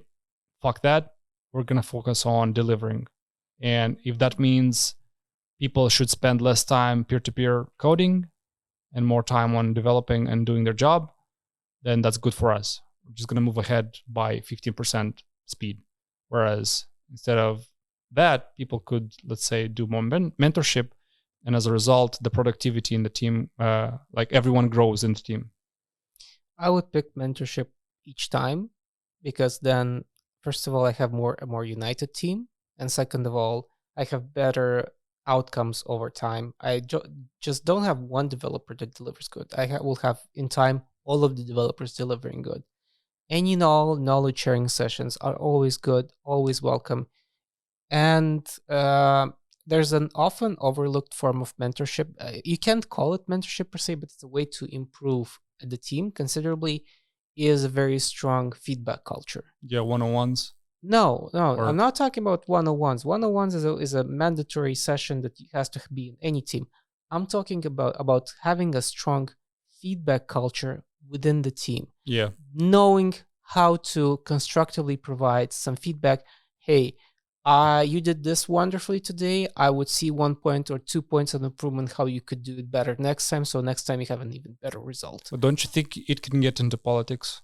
fuck that, we're going to focus on delivering. And if that means people should spend less time peer-to-peer coding and more time on developing and doing their job, then that's good for us. We're just going to move ahead by 15% speed. Whereas instead of that, people could, let's say, do more mentorship, and as a result, the productivity in the team, like everyone grows in the team. I would pick mentorship each time because then, first of all, I have a more united team, and second of all, I have better outcomes over time. I just don't have one developer that delivers good. Will have in time all of the developers delivering good. Any knowledge sharing sessions are always good, always welcome, and there's an often overlooked form of mentorship. You can't call it mentorship per se, but it's a way to improve the team considerably. Is a very strong feedback culture. Yeah, one-on-ones. No, I'm not talking about one-on-ones. One-on-ones is a mandatory session that has to be in any team. I'm talking about having a strong feedback culture within the team. Yeah. Knowing how to constructively provide some feedback. Hey, you did this wonderfully today. I would see 1 point or 2 points of improvement, how you could do it better next time. So next time you have an even better result. But don't you think it can get into politics?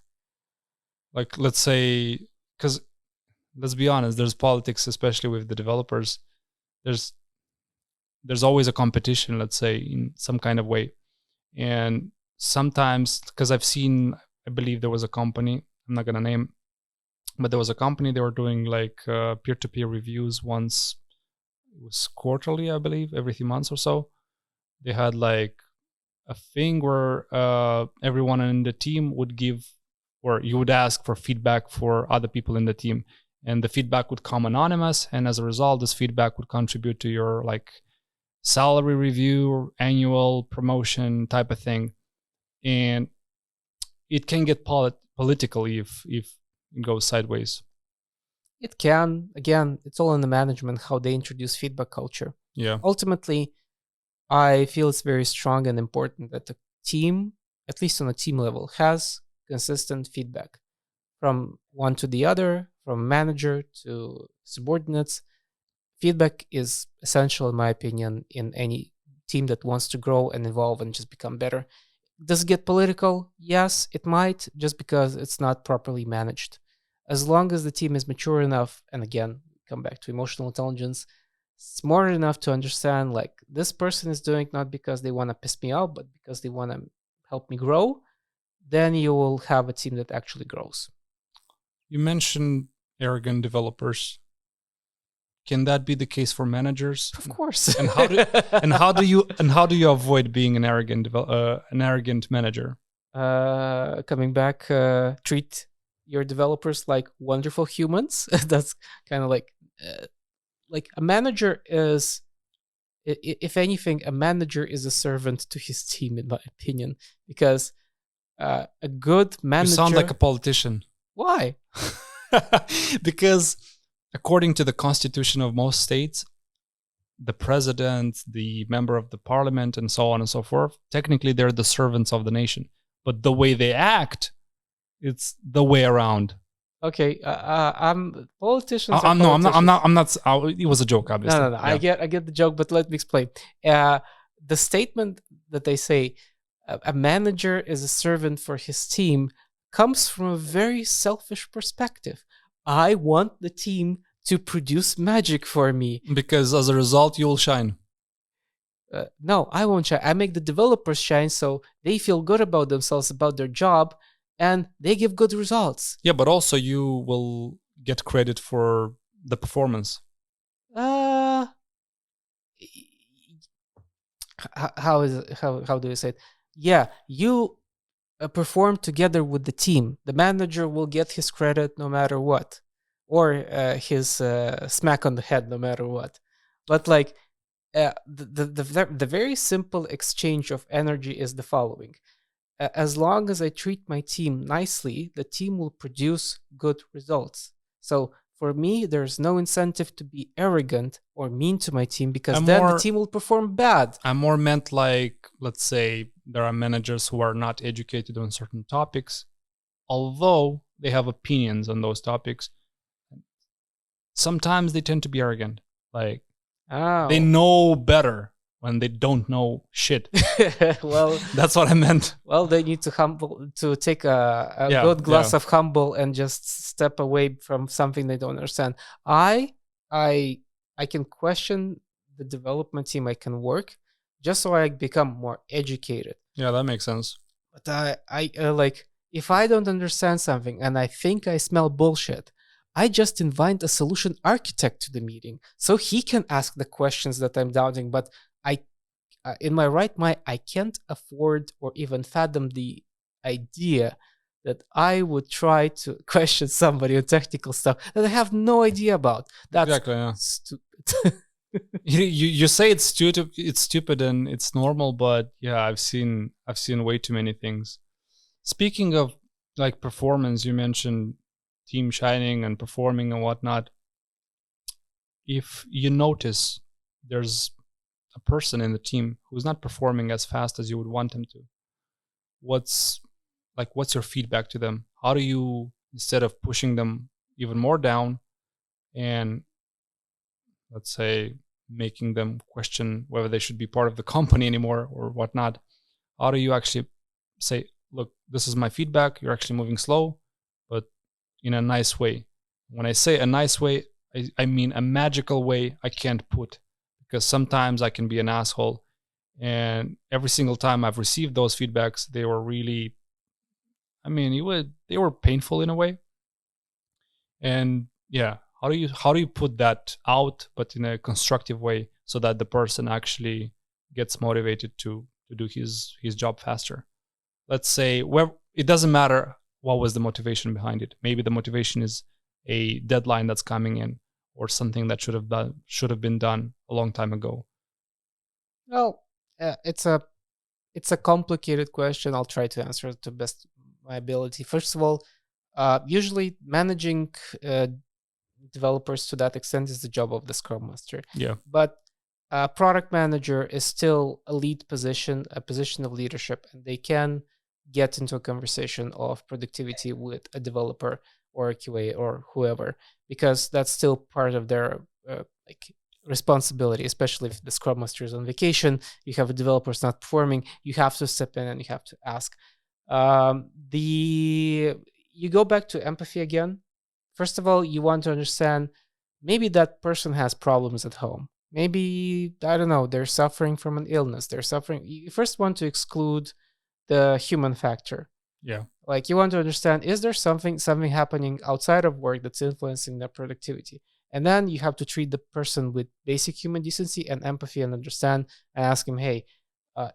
Like, let's say, because let's be honest, there's politics, especially with the developers. There's always a competition, let's say, in some kind of way. And sometimes, because I've seen, I believe there was a company, I'm not going to name, but there was a company, they were doing like peer-to-peer reviews once, it was quarterly, I believe, every 3 months or so. They had like a thing where everyone in the team would give, or you would ask for feedback for other people in the team, and the feedback would come anonymous, and as a result, this feedback would contribute to your like salary review, annual promotion type of thing. And it can get political if it goes sideways. It can. Again, it's all in the management, how they introduce feedback culture. Yeah. Ultimately, I feel it's very strong and important that the team, at least on a team level, has consistent feedback from one to the other, from manager to subordinates. Feedback is essential, in my opinion, in any team that wants to grow and evolve and just become better. Does it get political? Yes, it might, just because it's not properly managed. As long as the team is mature enough, and again, come back to emotional intelligence, smart enough to understand, like, this person is doing not because they want to piss me off, but because they want to help me grow, then you will have a team that actually grows. You mentioned arrogant developers. Can that be the case for managers? Of course. And how do you avoid being an arrogant manager? Coming back, treat your developers like wonderful humans. That's kind of like a manager is, if anything, a manager is a servant to his team, in my opinion, because a good manager. You sound like a politician. Why? Because according to the constitution of most states, the president, the member of the parliament, and so on and so forth, technically they're the servants of the nation. But the way they act, it's the way around. Okay, I'm politicians. I'm not. It was a joke, obviously. No. Yeah. I get the joke, but let me explain. The statement that they say a manager is a servant for his team comes from a very selfish perspective. I want the team to produce magic for me. Because as a result, you will shine. No, I won't shine. I make the developers shine so they feel good about themselves, about their job, and they give good results. Yeah, but also you will get credit for the performance. How do you say it? Yeah, you perform together with the team. The manager will get his credit no matter what, or his smack on the head no matter what. But like the very simple exchange of energy is the following: as long as I treat my team nicely, the team will produce good results. So for me, there's no incentive to be arrogant or mean to my team, because the team will perform bad. I more meant like, let's say there are managers who are not educated on certain topics, although they have opinions on those topics. Sometimes they tend to be arrogant. Like, they know better when they don't know shit. Well, that's what I meant. Well, they need to take a good glass of humble and just step away from something they don't understand. I I can question the development team, I can work just so I become more educated. Yeah, that makes sense. But I like, if I don't understand something and I think I smell bullshit, I just invite a solution architect to the meeting so he can ask the questions that I'm doubting. But I, in my right mind, I can't afford or even fathom the idea that I would try to question somebody on technical stuff that I have no idea about. That's Exactly. Yeah. stupid. You say it's stupid and it's normal, but yeah, I've seen way too many things. Speaking of like performance, you mentioned team shining and performing and whatnot. If you notice there's a person in the team who's not performing as fast as you would want him to, what's your feedback to them? How do you, instead of pushing them even more down and let's say making them question whether they should be part of the company anymore or whatnot, how do you actually say, look, this is my feedback, you're actually moving slow, but in a nice way? When I say a nice way, I mean a magical way I can't put, because sometimes I can be an asshole, and every single time I've received those feedbacks, they were really, I mean, they were painful in a way. And yeah, how do you put that out, but in a constructive way, so that the person actually gets motivated to do his job faster? Let's say, well, it doesn't matter what was the motivation behind it. Maybe the motivation is a deadline that's coming in, or something that should have been done a long time ago. Well, it's a complicated question. I'll try to answer it to best my ability. First of all, usually managing developers to that extent is the job of the Scrum Master. Yeah. But a product manager is still a lead position, a position of leadership, and they can get into a conversation of productivity with a developer or a QA or whoever, because that's still part of their like responsibility. Especially if the Scrum Master is on vacation, you have a developer's not performing, you have to step in and you have to ask. You go back to empathy again. First of all, you want to understand, maybe that person has problems at home. Maybe, I don't know, they're suffering from an illness. They're suffering. You first want to exclude the human factor. Yeah. Like, you want to understand, is there something happening outside of work that's influencing their productivity? And then you have to treat the person with basic human decency and empathy and understand, and ask him, hey,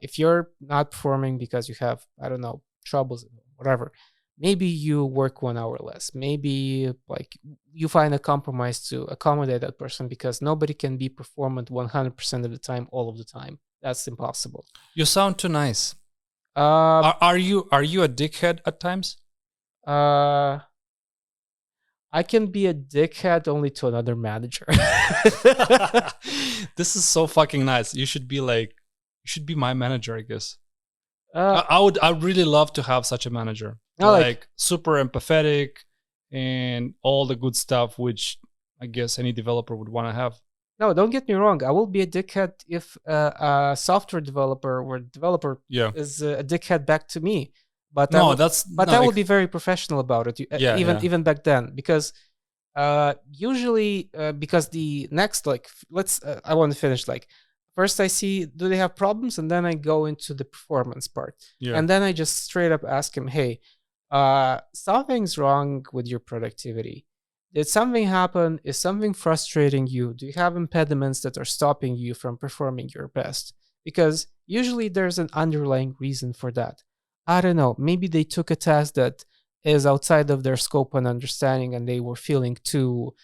if you're not performing because you have, I don't know, troubles, whatever, maybe you work 1 hour less. Maybe like you find a compromise to accommodate that person, because nobody can be performant 100% of the time, all of the time. That's impossible. You sound too nice. Uh, Are you a dickhead at times? I can be a dickhead only to another manager. This is so fucking nice. You should be my manager, I guess. Uh, I'd really love to have such a manager. like super empathetic and all the good stuff, which I guess any developer would want to have. No, don't get me wrong. I will be a dickhead if a software developer or developer Yeah. is a dickhead back to me. But No, I will be very professional about it. Even back then, because usually because the next, like, I want to finish, like, first I see, do they have problems, and then I go into the performance part. Yeah. And then I just straight up ask him, hey, something's wrong with your productivity. Did something happen? Is something frustrating you? Do you have impediments that are stopping you from performing your best? Because usually there's an underlying reason for that. I don't know. Maybe they took a task that is outside of their scope and understanding, and they were feeling too,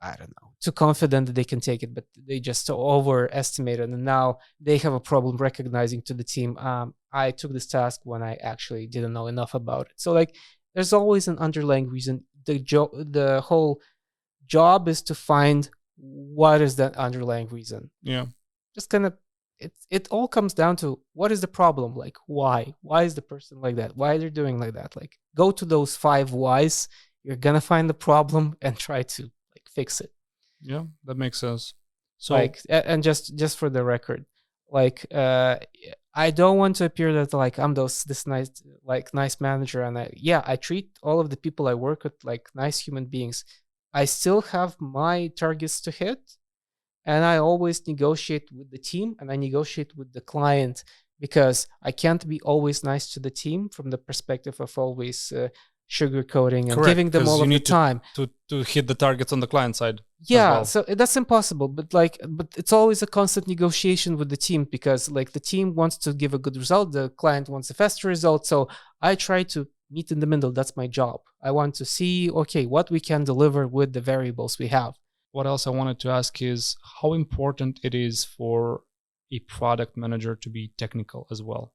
I don't know, too confident that they can take it, but they just overestimated, and now they have a problem recognizing to the team, I took this task when I actually didn't know enough about it. So, like, there's always an underlying reason. The whole job is to find what is that underlying reason. Yeah. Just kind of, it all comes down to, what is the problem? Like, why is the person like that? Why they're doing like that? Like, go to those 5 whys. You're gonna find the problem and try to, like, fix it. Yeah, that makes sense. So, like, and just for the record, like, I don't want to appear that, like, I'm this nice manager, and I treat all of the people I work with like nice human beings. I still have my targets to hit, And I always negotiate with the team and I negotiate with the client, because I can't be always nice to the team from the perspective of always sugarcoating and giving them all of the time. To hit the targets on the client side. Yeah, so that's impossible. But it's always a constant negotiation with the team, because like the team wants to give a good result, the client wants a faster result. So I try to meet in the middle. That's my job. I want to see, okay, what we can deliver with the variables we have. What else I wanted to ask is how important it is for a product manager to be technical as well.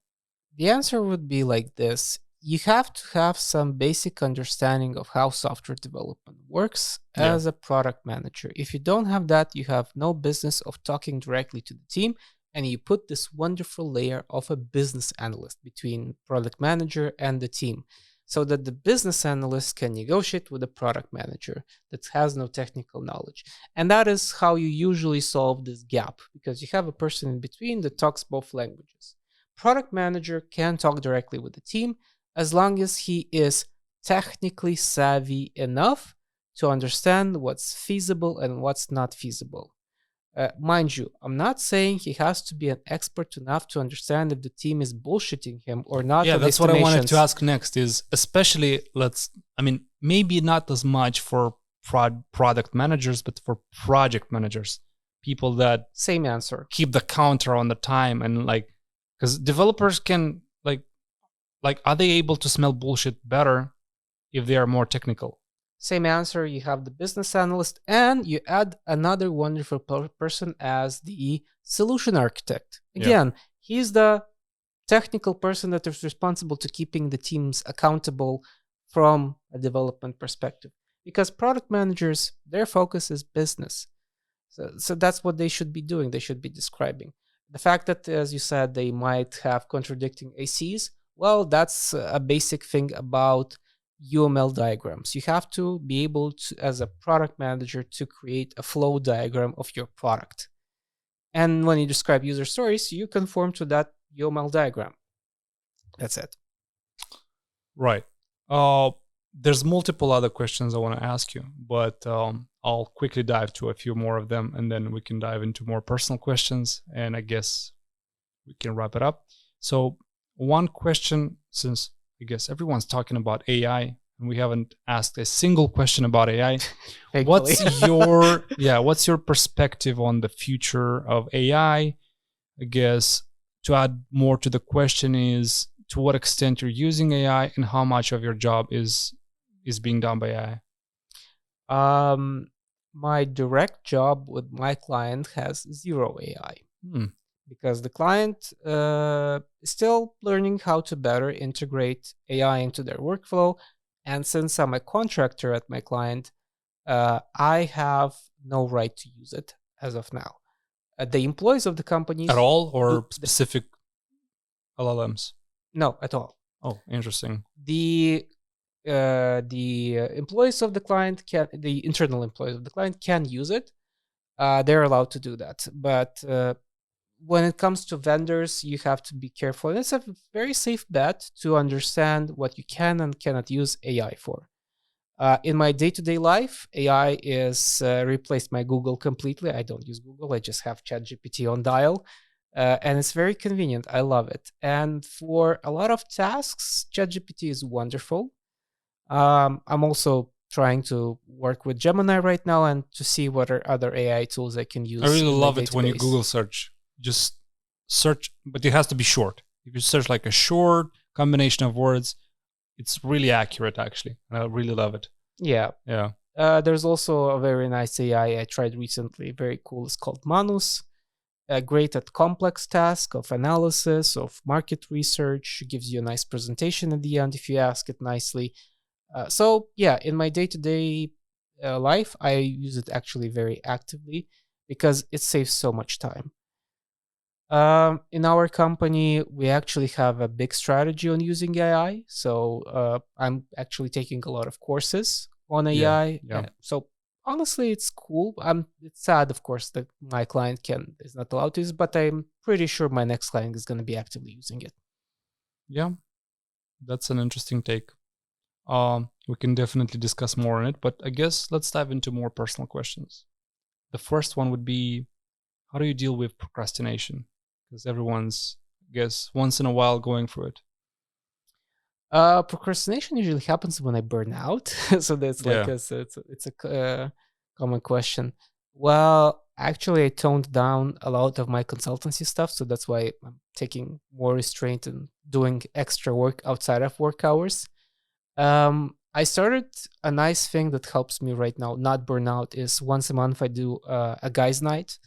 The answer would be like this. You have to have some basic understanding of how software development works as a product manager. If you don't have that, you have no business of talking directly to the team, and you put this wonderful layer of a business analyst between product manager and the team, so that the business analyst can negotiate with the product manager that has no technical knowledge. And that is how you usually solve this gap, because you have a person in between that talks both languages. Product manager can talk directly with the team as long as he is technically savvy enough to understand what's feasible and what's not feasible. Mind you, I'm not saying he has to be an expert enough to understand if the team is bullshitting him or not. Yeah, that's what I wanted to ask next is, especially, maybe not as much for product managers, but for project managers, people that same answer, keep the counter on the time, and because developers can are they able to smell bullshit better if they are more technical? Same answer. You have the business analyst, and you add another wonderful person as the solution architect. Again, he's the technical person that is responsible to keeping the teams accountable from a development perspective. Because product managers, their focus is business. So that's what they should be doing. They should be describing. The fact that, as you said, they might have contradicting ACs, well, that's a basic thing about UML diagrams. You have to be able to, as a product manager, to create a flow diagram of your product. And when you describe user stories, you conform to that UML diagram. That's it. Right. There's multiple other questions I want to ask you, but I'll quickly dive to a few more of them, and then we can dive into more personal questions, and I guess we can wrap it up. So one question, since I guess everyone's talking about AI and we haven't asked a single question about AI. What's your perspective on the future of AI? I guess to add more to the question is, to what extent you're using AI and how much of your job is being done by AI? My direct job with my client has zero AI. Because the client is still learning how to better integrate AI into their workflow. And since I'm a contractor at my client, I have no right to use it as of now. The employees of the companies... At all, or specific LLMs? No, at all. Oh, interesting. The employees of the client the internal employees of the client can use it. They're allowed to do that. But when it comes to vendors, you have to be careful. And it's a very safe bet to understand what you can and cannot use AI for. In my day-to-day life, AI is replaced my Google completely. I don't use Google. I just have ChatGPT on dial. And it's very convenient. I love it. And for a lot of tasks, ChatGPT is wonderful. I'm also trying to work with Gemini right now and to see what are other AI tools I can use. I really love it when you Google search. Just search, but it has to be short. If you search like a short combination of words, it's really accurate, actually. I really love it. Yeah. There's also a very nice AI I tried recently. Very cool. It's called Manus. Great at complex tasks of analysis, of market research. Gives you a nice presentation at the end if you ask it nicely. In my day-to-day life, I use it actually very actively because it saves so much time. In our company, we actually have a big strategy on using AI. So I'm actually taking a lot of courses on AI. Yeah. So honestly, it's cool. It's sad, of course, that my client is not allowed to use it, but I'm pretty sure my next client is going to be actively using it. Yeah, that's an interesting take. We can definitely discuss more on it, but I guess let's dive into more personal questions. The first one would be, How do you deal with procrastination? Because everyone's, I guess, once in a while going through it. Procrastination usually happens when I burn out. So that's like Yeah. it's a common question. Well, actually, I toned down a lot of my consultancy stuff, so that's why I'm taking more restraint and doing extra work outside of work hours. I started a nice thing that helps me right now not burn out is once a month I do a guys' night.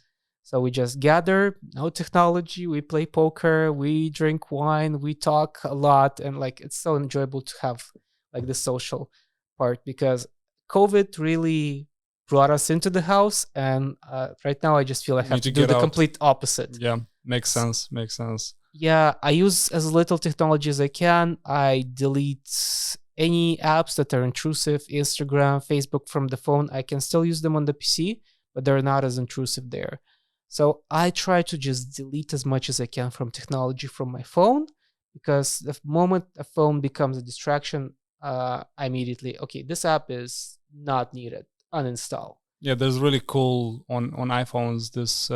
So we just gather, no technology, we play poker, we drink wine, we talk a lot, and like it's so enjoyable to have like the social part because COVID really brought us into the house, and right now I just feel I You have need to to do get the out. complete opposite. Yeah. Makes sense. Makes sense. Yeah, I use as little technology as I can. I delete any apps that are intrusive, Instagram, Facebook from the phone. I can still use them on the PC, but they're not as intrusive there. So I try to just delete as much as I can from technology from my phone because the moment a phone becomes a distraction, I immediately, okay, this app is not needed, uninstall. Yeah, there's really cool on iPhones this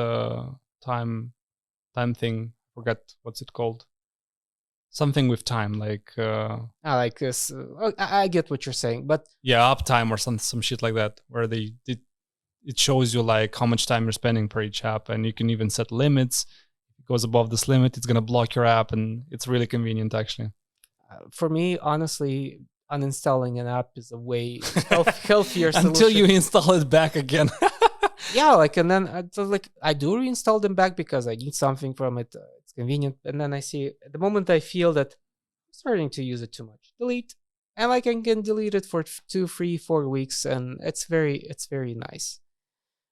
time thing. Forget what's it called. Something with time, like I like this. I get what you're saying, but yeah, uptime or some shit like that, where it shows you like how much time you're spending per each app, and you can even set limits. If it goes above this limit, it's gonna block your app, and it's really convenient actually. For me, honestly, uninstalling an app is a way healthier solution. Until you install it back again. Yeah, like, and then so like I do reinstall them back because I need something from it. It's convenient, and then I see the moment I feel that I'm starting to use it too much, delete, and like I can delete it for 2, 3, 4 weeks, and it's very nice.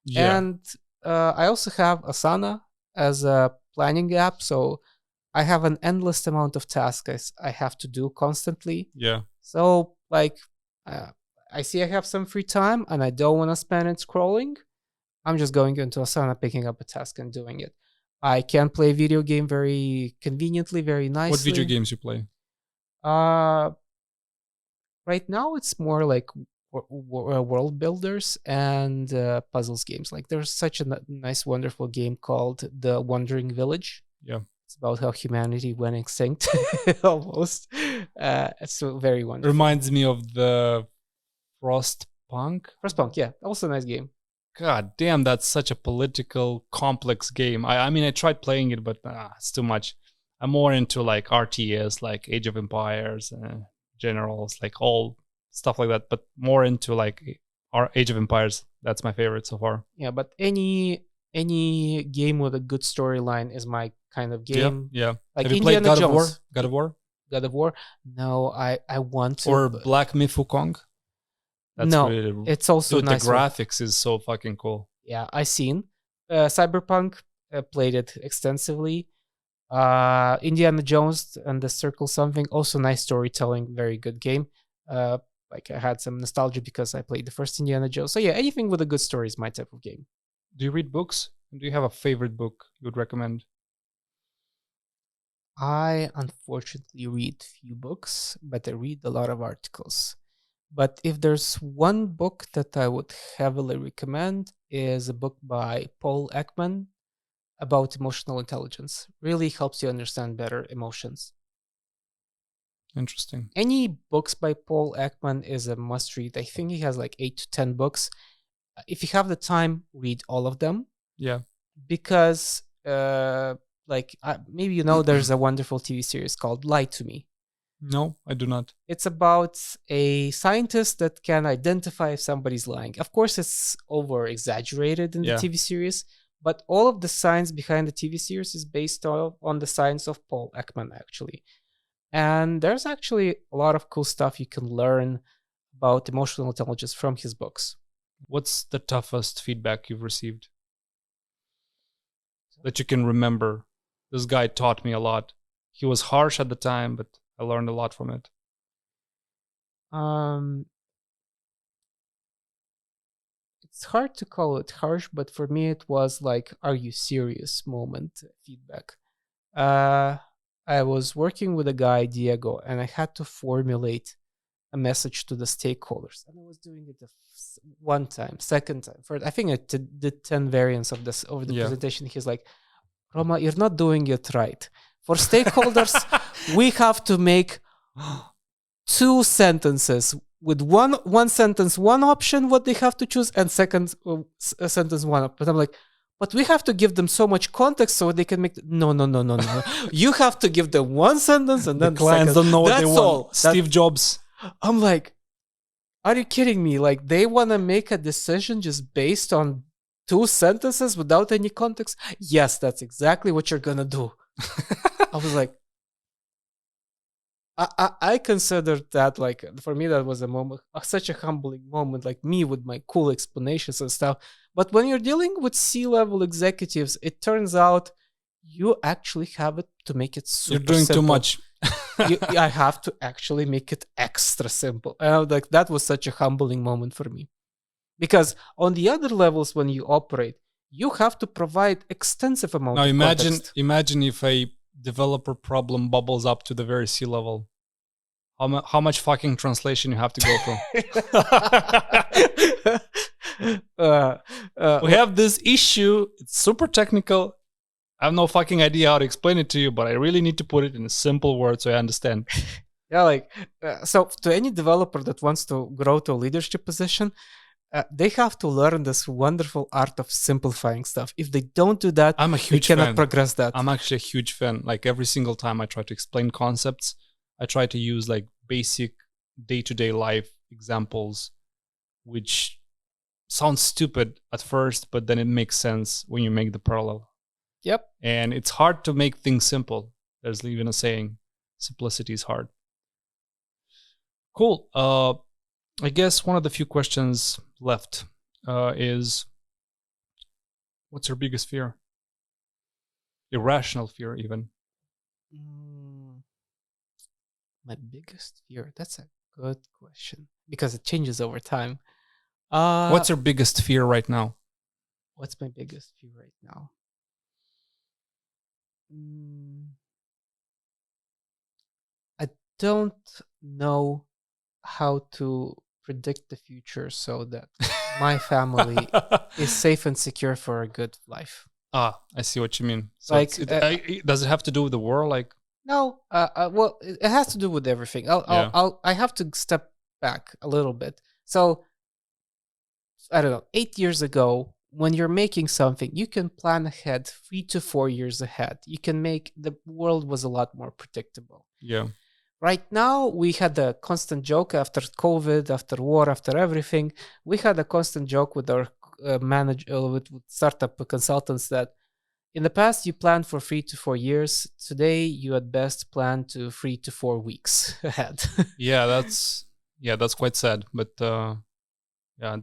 Yeah. And I also have Asana as a planning app, so I have an endless amount of tasks I have to do constantly. Yeah. So like I see I have some free time and I don't want to spend it scrolling. I'm just going into Asana, picking up a task and doing it. I can play video game very conveniently, very nicely. What video games you play? Right now it's more like world builders and puzzles games. Like there's such a nice, wonderful game called The Wandering Village. Yeah. It's about how humanity went extinct, almost. It's very wonderful. Reminds me of the Frostpunk. Frostpunk, yeah, also a nice game. God damn, that's such a political, complex game. I mean, I tried playing it, but it's too much. I'm more into like RTS, like Age of Empires, Generals, like all stuff like that, but more into like our Age of Empires. That's my favorite so far. Yeah, but any game with a good storyline is my kind of game. Yeah. Like Have you Indiana played God Jones. of War? God of War? God of War? No, I want to. Or Black Myth Wukong? That's no, really, it's also dude, nice. The graphics is so fucking cool. Yeah, I seen Cyberpunk. Played it extensively. Indiana Jones and the Circle something, also nice storytelling, very good game. Like I had some nostalgia because I played the first Indiana Jones. So yeah, anything with a good story is my type of game. Do you read books? Do you have a favorite book you would recommend? I unfortunately read few books, but I read a lot of articles. But if there's one book that I would heavily recommend is a book by Paul Ekman about emotional intelligence. Really helps you understand better emotions. Interesting. Any books by Paul Ekman is a must read. I think he has like 8 to 10 books. If you have the time, read all of them. Yeah. Because maybe you know there's a wonderful TV series called Lie to Me. No, I do not. It's about a scientist that can identify if somebody's lying. Of course, it's over exaggerated in the TV series, but all of the science behind the TV series is based on the science of Paul Ekman, actually. And there's actually a lot of cool stuff you can learn about emotional intelligence from his books. What's the toughest feedback you've received that you can remember? This guy taught me a lot. He was harsh at the time, but I learned a lot from it. It's hard to call it harsh, but for me it was like, are you serious moment feedback. I was working with a guy, Diego, and I had to formulate a message to the stakeholders. And I was doing it one time, second time. I think I did 10 variants of this over the presentation. He's like, Roma, you're not doing it right. For stakeholders, we have to make 2 sentences with one sentence, one option, what they have to choose, and second sentence, one. But I'm like, but we have to give them so much context so they can make... No. You have to give them one sentence and then the clients don't know what they want. All. Steve Jobs. I'm like, are you kidding me? Like, they want to make a decision just based on 2 sentences without any context? Yes, that's exactly what you're gonna do. I was like, I considered that, like, for me, that was a moment, such a humbling moment, like me with my cool explanations and stuff. But when you're dealing with C-level executives, it turns out you actually have it to make it super simple. You're doing simple. Too much. I have to actually make it extra simple. And I was like, that was such a humbling moment for me. Because on the other levels, when you operate, you have to provide extensive amount of context. Imagine if a developer problem bubbles up to the very C level. How much fucking translation you have to go through? We have this issue. It's super technical. I have no fucking idea how to explain it to you, but I really need to put it in a simple word so I understand. Yeah, like, so to any developer that wants to grow to a leadership position, they have to learn this wonderful art of simplifying stuff. If they don't do that, they cannot progress that. I'm actually a huge fan. Like, every single time I try to explain concepts, I try to use like basic day-to-day life examples, which sounds stupid at first, but then it makes sense when you make the parallel. Yep. And it's hard to make things simple. There's even a saying, simplicity is hard. Cool. I guess one of the few questions left is, what's your biggest fear? Irrational fear, even. My biggest fear? That's a good question, because it changes over time. What's your biggest fear right now? What's my biggest fear right now? I don't know how to predict the future so that my family is safe and secure for a good life. I see what you mean. So like, does it have to do with the war? Like, no. Well, it has to do with everything. I have to step back a little bit. So, I don't know. 8 years ago, when you're making something, you can plan ahead 3 to 4 years ahead. You can make the world was a lot more predictable. Yeah. Right now, we had a constant joke after COVID, after war, after everything. We had a constant joke with our with startup consultants that in the past you planned for 3 to 4 years. Today, you at best plan to 3 to 4 weeks ahead. that's quite sad. But the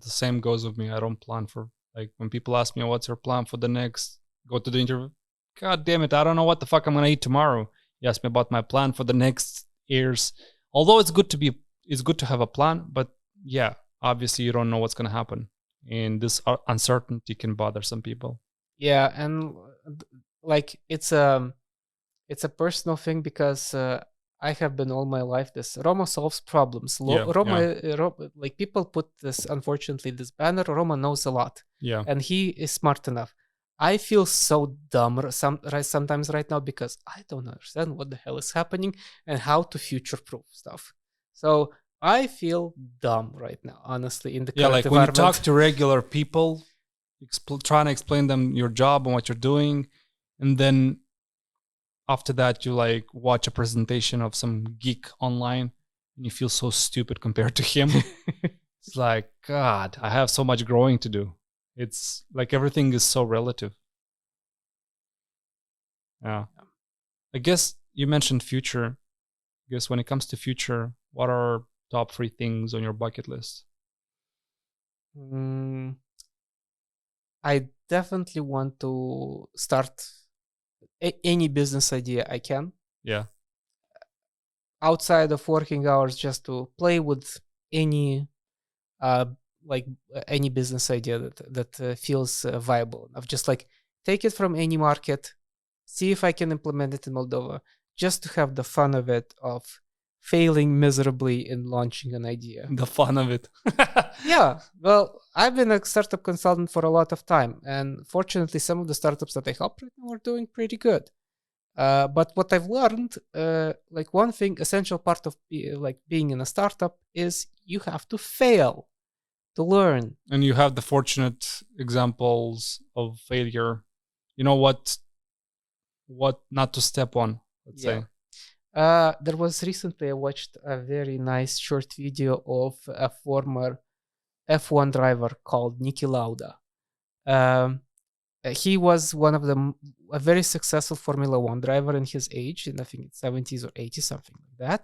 same goes with me. I don't plan for, like, when people ask me, what's your plan for the next, go to the interview. God damn it, I don't know what the fuck I'm gonna eat tomorrow. You ask me about my plan for the next years. Although it's good to have a plan, but yeah, obviously you don't know what's gonna happen, and this uncertainty can bother some people. Yeah, and like it's a personal thing, because I have been all my life this Roma solves problems. Like, people put this, unfortunately, this banner. Roma knows a lot. Yeah, and he is smart enough. I feel so dumb sometimes right now, because I don't understand what the hell is happening and how to future-proof stuff. So I feel dumb right now, honestly, in the current environment. When you talk to regular people, trying to explain them your job and what you're doing, and then after that you like watch a presentation of some geek online, and you feel so stupid compared to him. It's like, God, I have so much growing to do. It's like everything is so relative. Yeah. I guess you mentioned future. I guess when it comes to future, what are top 3 things on your bucket list? I definitely want to start any business idea I can. Yeah. Outside of working hours, just to play with any any business idea that feels viable enough. Just like take it from any market, see if I can implement it in Moldova, just to have the fun of it, of failing miserably in launching an idea. The fun of it. Yeah, well, I've been a startup consultant for a lot of time, and fortunately, some of the startups that I help right now are doing pretty good. But what I've learned, like one thing, essential part of like being in a startup is you have to fail to learn. And you have the fortunate examples of failure. You know what not to step on, let's say. There was recently, I watched a very nice short video of a former F1 driver called Niki Lauda. He was a very successful Formula One driver in his age, in I think it's 70s or 80s, something like that.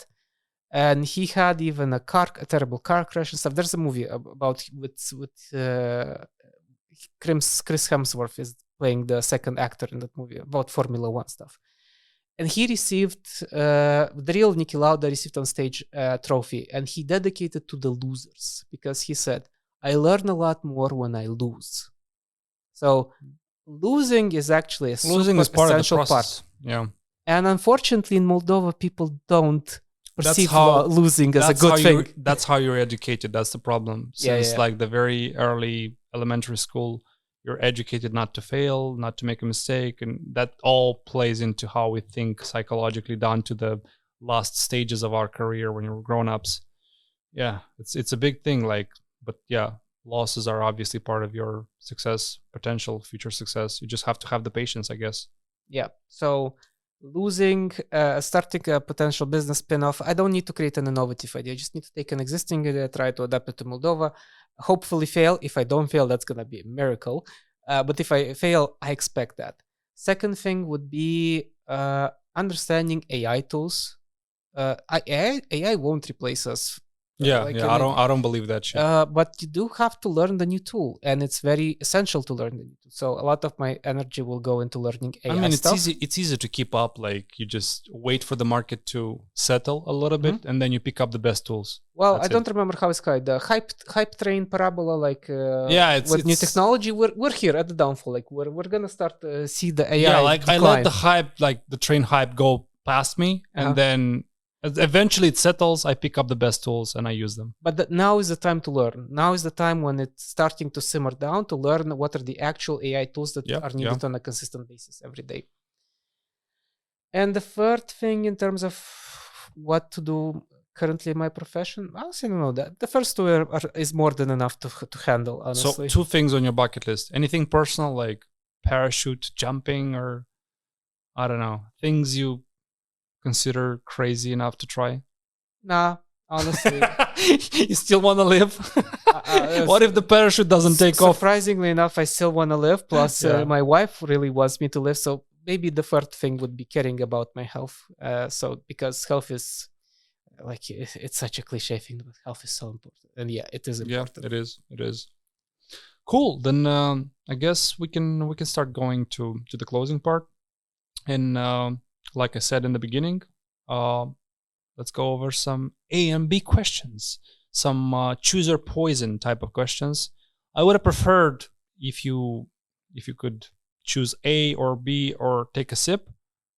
And he had even a terrible car crash and stuff. There's a movie about with Chris Hemsworth is playing the second actor in that movie about Formula One stuff. And he received, the real Niki Lauda received on stage a trophy, and he dedicated to the losers because he said, I learn a lot more when I lose. So losing is actually Losing is part essential of the process. Yeah. And unfortunately, in Moldova, people don't perceive losing as a good thing. That's how you're educated. That's the problem. Since like the very early elementary school, you're educated not to fail, not to make a mistake. And that all plays into how we think psychologically down to the last stages of our career when you're grown-ups. Yeah, it's a big thing. But yeah, losses are obviously part of your success, potential future success. You just have to have the patience, I guess. Yeah. So losing, starting a potential business spin-off, I don't need to create an innovative idea. I just need to take an existing idea, try to adapt it to Moldova, hopefully fail. If I don't fail, that's going to be a miracle. But if I fail, I expect that. Second thing would be understanding AI tools. AI won't replace us. I don't believe that shit. But you do have to learn the new tool, and it's very essential to learn the new tool. So a lot of my energy will go into learning AI. I mean, stuff. It's easy to keep up. Like you just wait for the market to settle a little bit, and then you pick up the best tools. Well, I don't remember how it's called. The hype train parabola, with new technology. We're here at the downfall. Like we're gonna start see the AI. Yeah, like decline. I let the hype, like the train hype, go past me, and then eventually it settles. I pick up the best tools and I use them. But now is the time to learn. Now is the time when it's starting to simmer down to learn what are the actual AI tools that are needed on a consistent basis every day. And the third thing in terms of what to do currently in my profession, honestly, I don't know that. The first two is more than enough to handle, honestly. So 2 things on your bucket list. Anything personal like parachute jumping or, I don't know, things you consider crazy enough to try? Nah, honestly. You still want to live? What if the parachute doesn't take off? Surprisingly enough, I still want to live. Plus, my wife really wants me to live. So maybe the third thing would be caring about my health. Because health is like, it's such a cliche thing, but health is so important. And yeah, it is important. Yeah, it is. Cool. Then I guess we can start going to the closing part. And like I said in the beginning, let's go over some A and B questions, some choose or poison type of questions. I would have preferred if you could choose A or B or take a sip,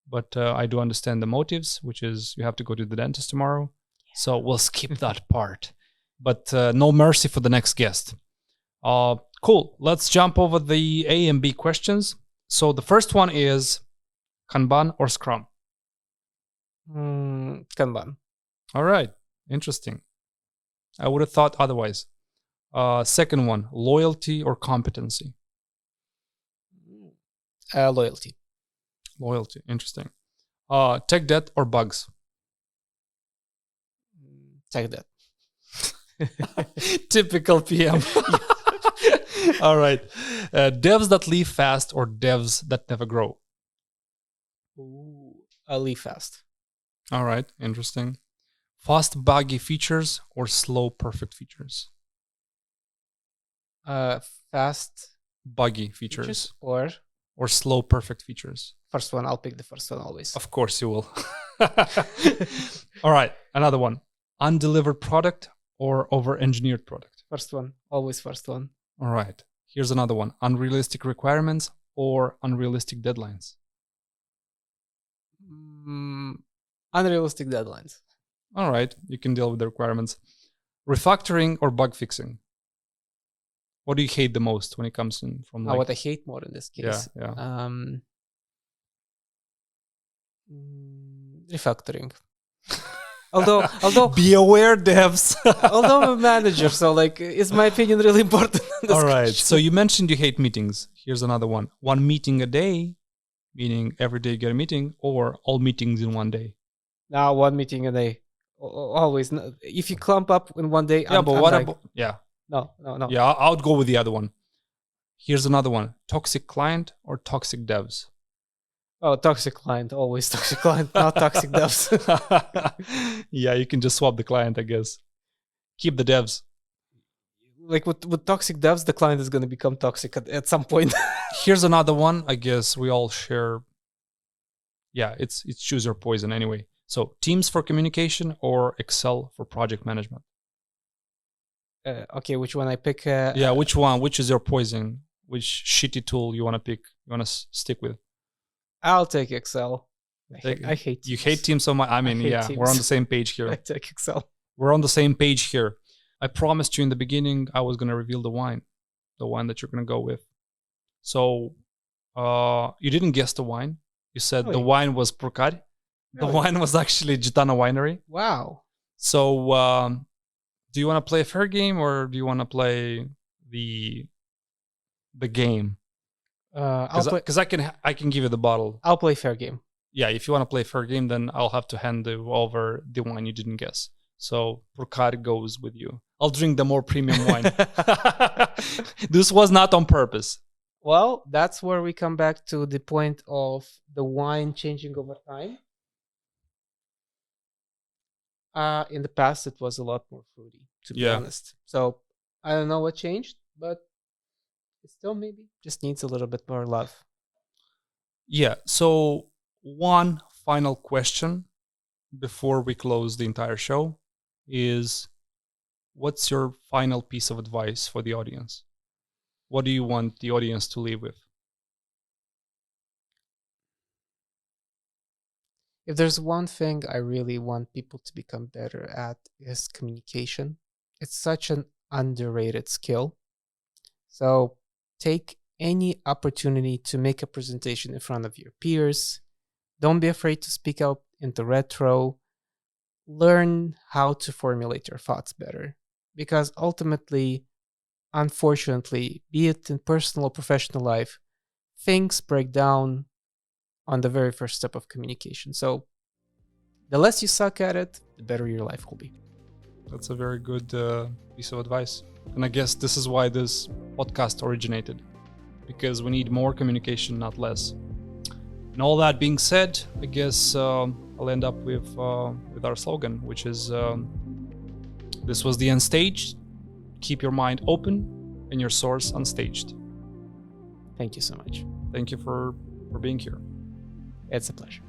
but I do understand the motives, which is you have to go to the dentist tomorrow. Yeah. So we'll skip that part, but no mercy for the next guest. Cool. Let's jump over the A and B questions. So the first one is Kanban or Scrum? Kanban. All right. Interesting. I would have thought otherwise. Second one, loyalty or competency? Loyalty. Loyalty. Interesting. Tech debt or bugs? Tech debt. Typical PM. All right. Devs that leave fast or devs that never grow? I'll leave fast. All right. Interesting. Fast buggy features or slow perfect features? Fast buggy features or slow perfect features? First one. I'll pick the first one always. Of course you will. All right. Another one. Undelivered product or over-engineered product? First one. Always first one. All right. Here's another one. Unrealistic requirements or unrealistic deadlines? Unrealistic deadlines. All right, you can deal with the requirements. Refactoring or bug fixing? What do you hate the most when it comes in from like... What I hate more in this case. Yeah. Refactoring. although Be aware, devs. although I'm a manager, so like, is my opinion really important in this All right. question? So you mentioned you hate meetings. Here's another one. One meeting a day, meaning every day you get a meeting, or all meetings in one day? Now, one meeting a day. Always. If you clump up in one day, Yeah, but I'm what like, about... Yeah. No. Yeah, I would go with the other one. Here's another one. Toxic client or toxic devs? Oh, toxic client. Always toxic client, not toxic devs. Yeah, you can just swap the client, I guess. Keep the devs. Like with toxic devs, the client is going to become toxic at some point. Here's another one. I guess we all share. Yeah, it's choose your poison anyway. So Teams for communication or Excel for project management? Okay, which one I pick? Yeah, which one? Which is your poison? Which shitty tool you want to pick? You want to stick with? I'll take Excel. I hate Teams. You hate Teams so much. I mean, yeah, Teams. we're on the same page here. I take Excel. We're on the same page here. I promised you in the beginning I was going to reveal the wine that you're going to go with. So you didn't guess the wine. You said the wine was Procad. The wine was actually Gitana Winery. Wow. So do you want to play a fair game or do you want to play the game? Because I can give you the bottle. I'll play fair game. Yeah, if you want to play fair game, then I'll have to hand over the wine you didn't guess. So Procad goes with you. I'll drink the more premium wine. This was not on purpose. Well, that's where we come back to the point of the wine changing over time. In the past, it was a lot more fruity, to be honest. So I don't know what changed, but it still maybe just needs a little bit more love. Yeah. So one final question before we close the entire show is, what's your final piece of advice for the audience? What do you want the audience to leave with? If there's one thing I really want people to become better at, is communication. It's such an underrated skill. So take any opportunity to make a presentation in front of your peers. Don't be afraid to speak out into retro. Learn how to formulate your thoughts better. Because ultimately, unfortunately, be it in personal or professional life, things break down on the very first step of communication. So the less you suck at it, the better your life will be. That's a very good piece of advice. And I guess this is why this podcast originated, because we need more communication, not less. And all that being said, I guess I'll end up with our slogan, which is this was the Unstaged. Keep your mind open and your source unstaged. Thank you so much. Thank you for being here. It's a pleasure.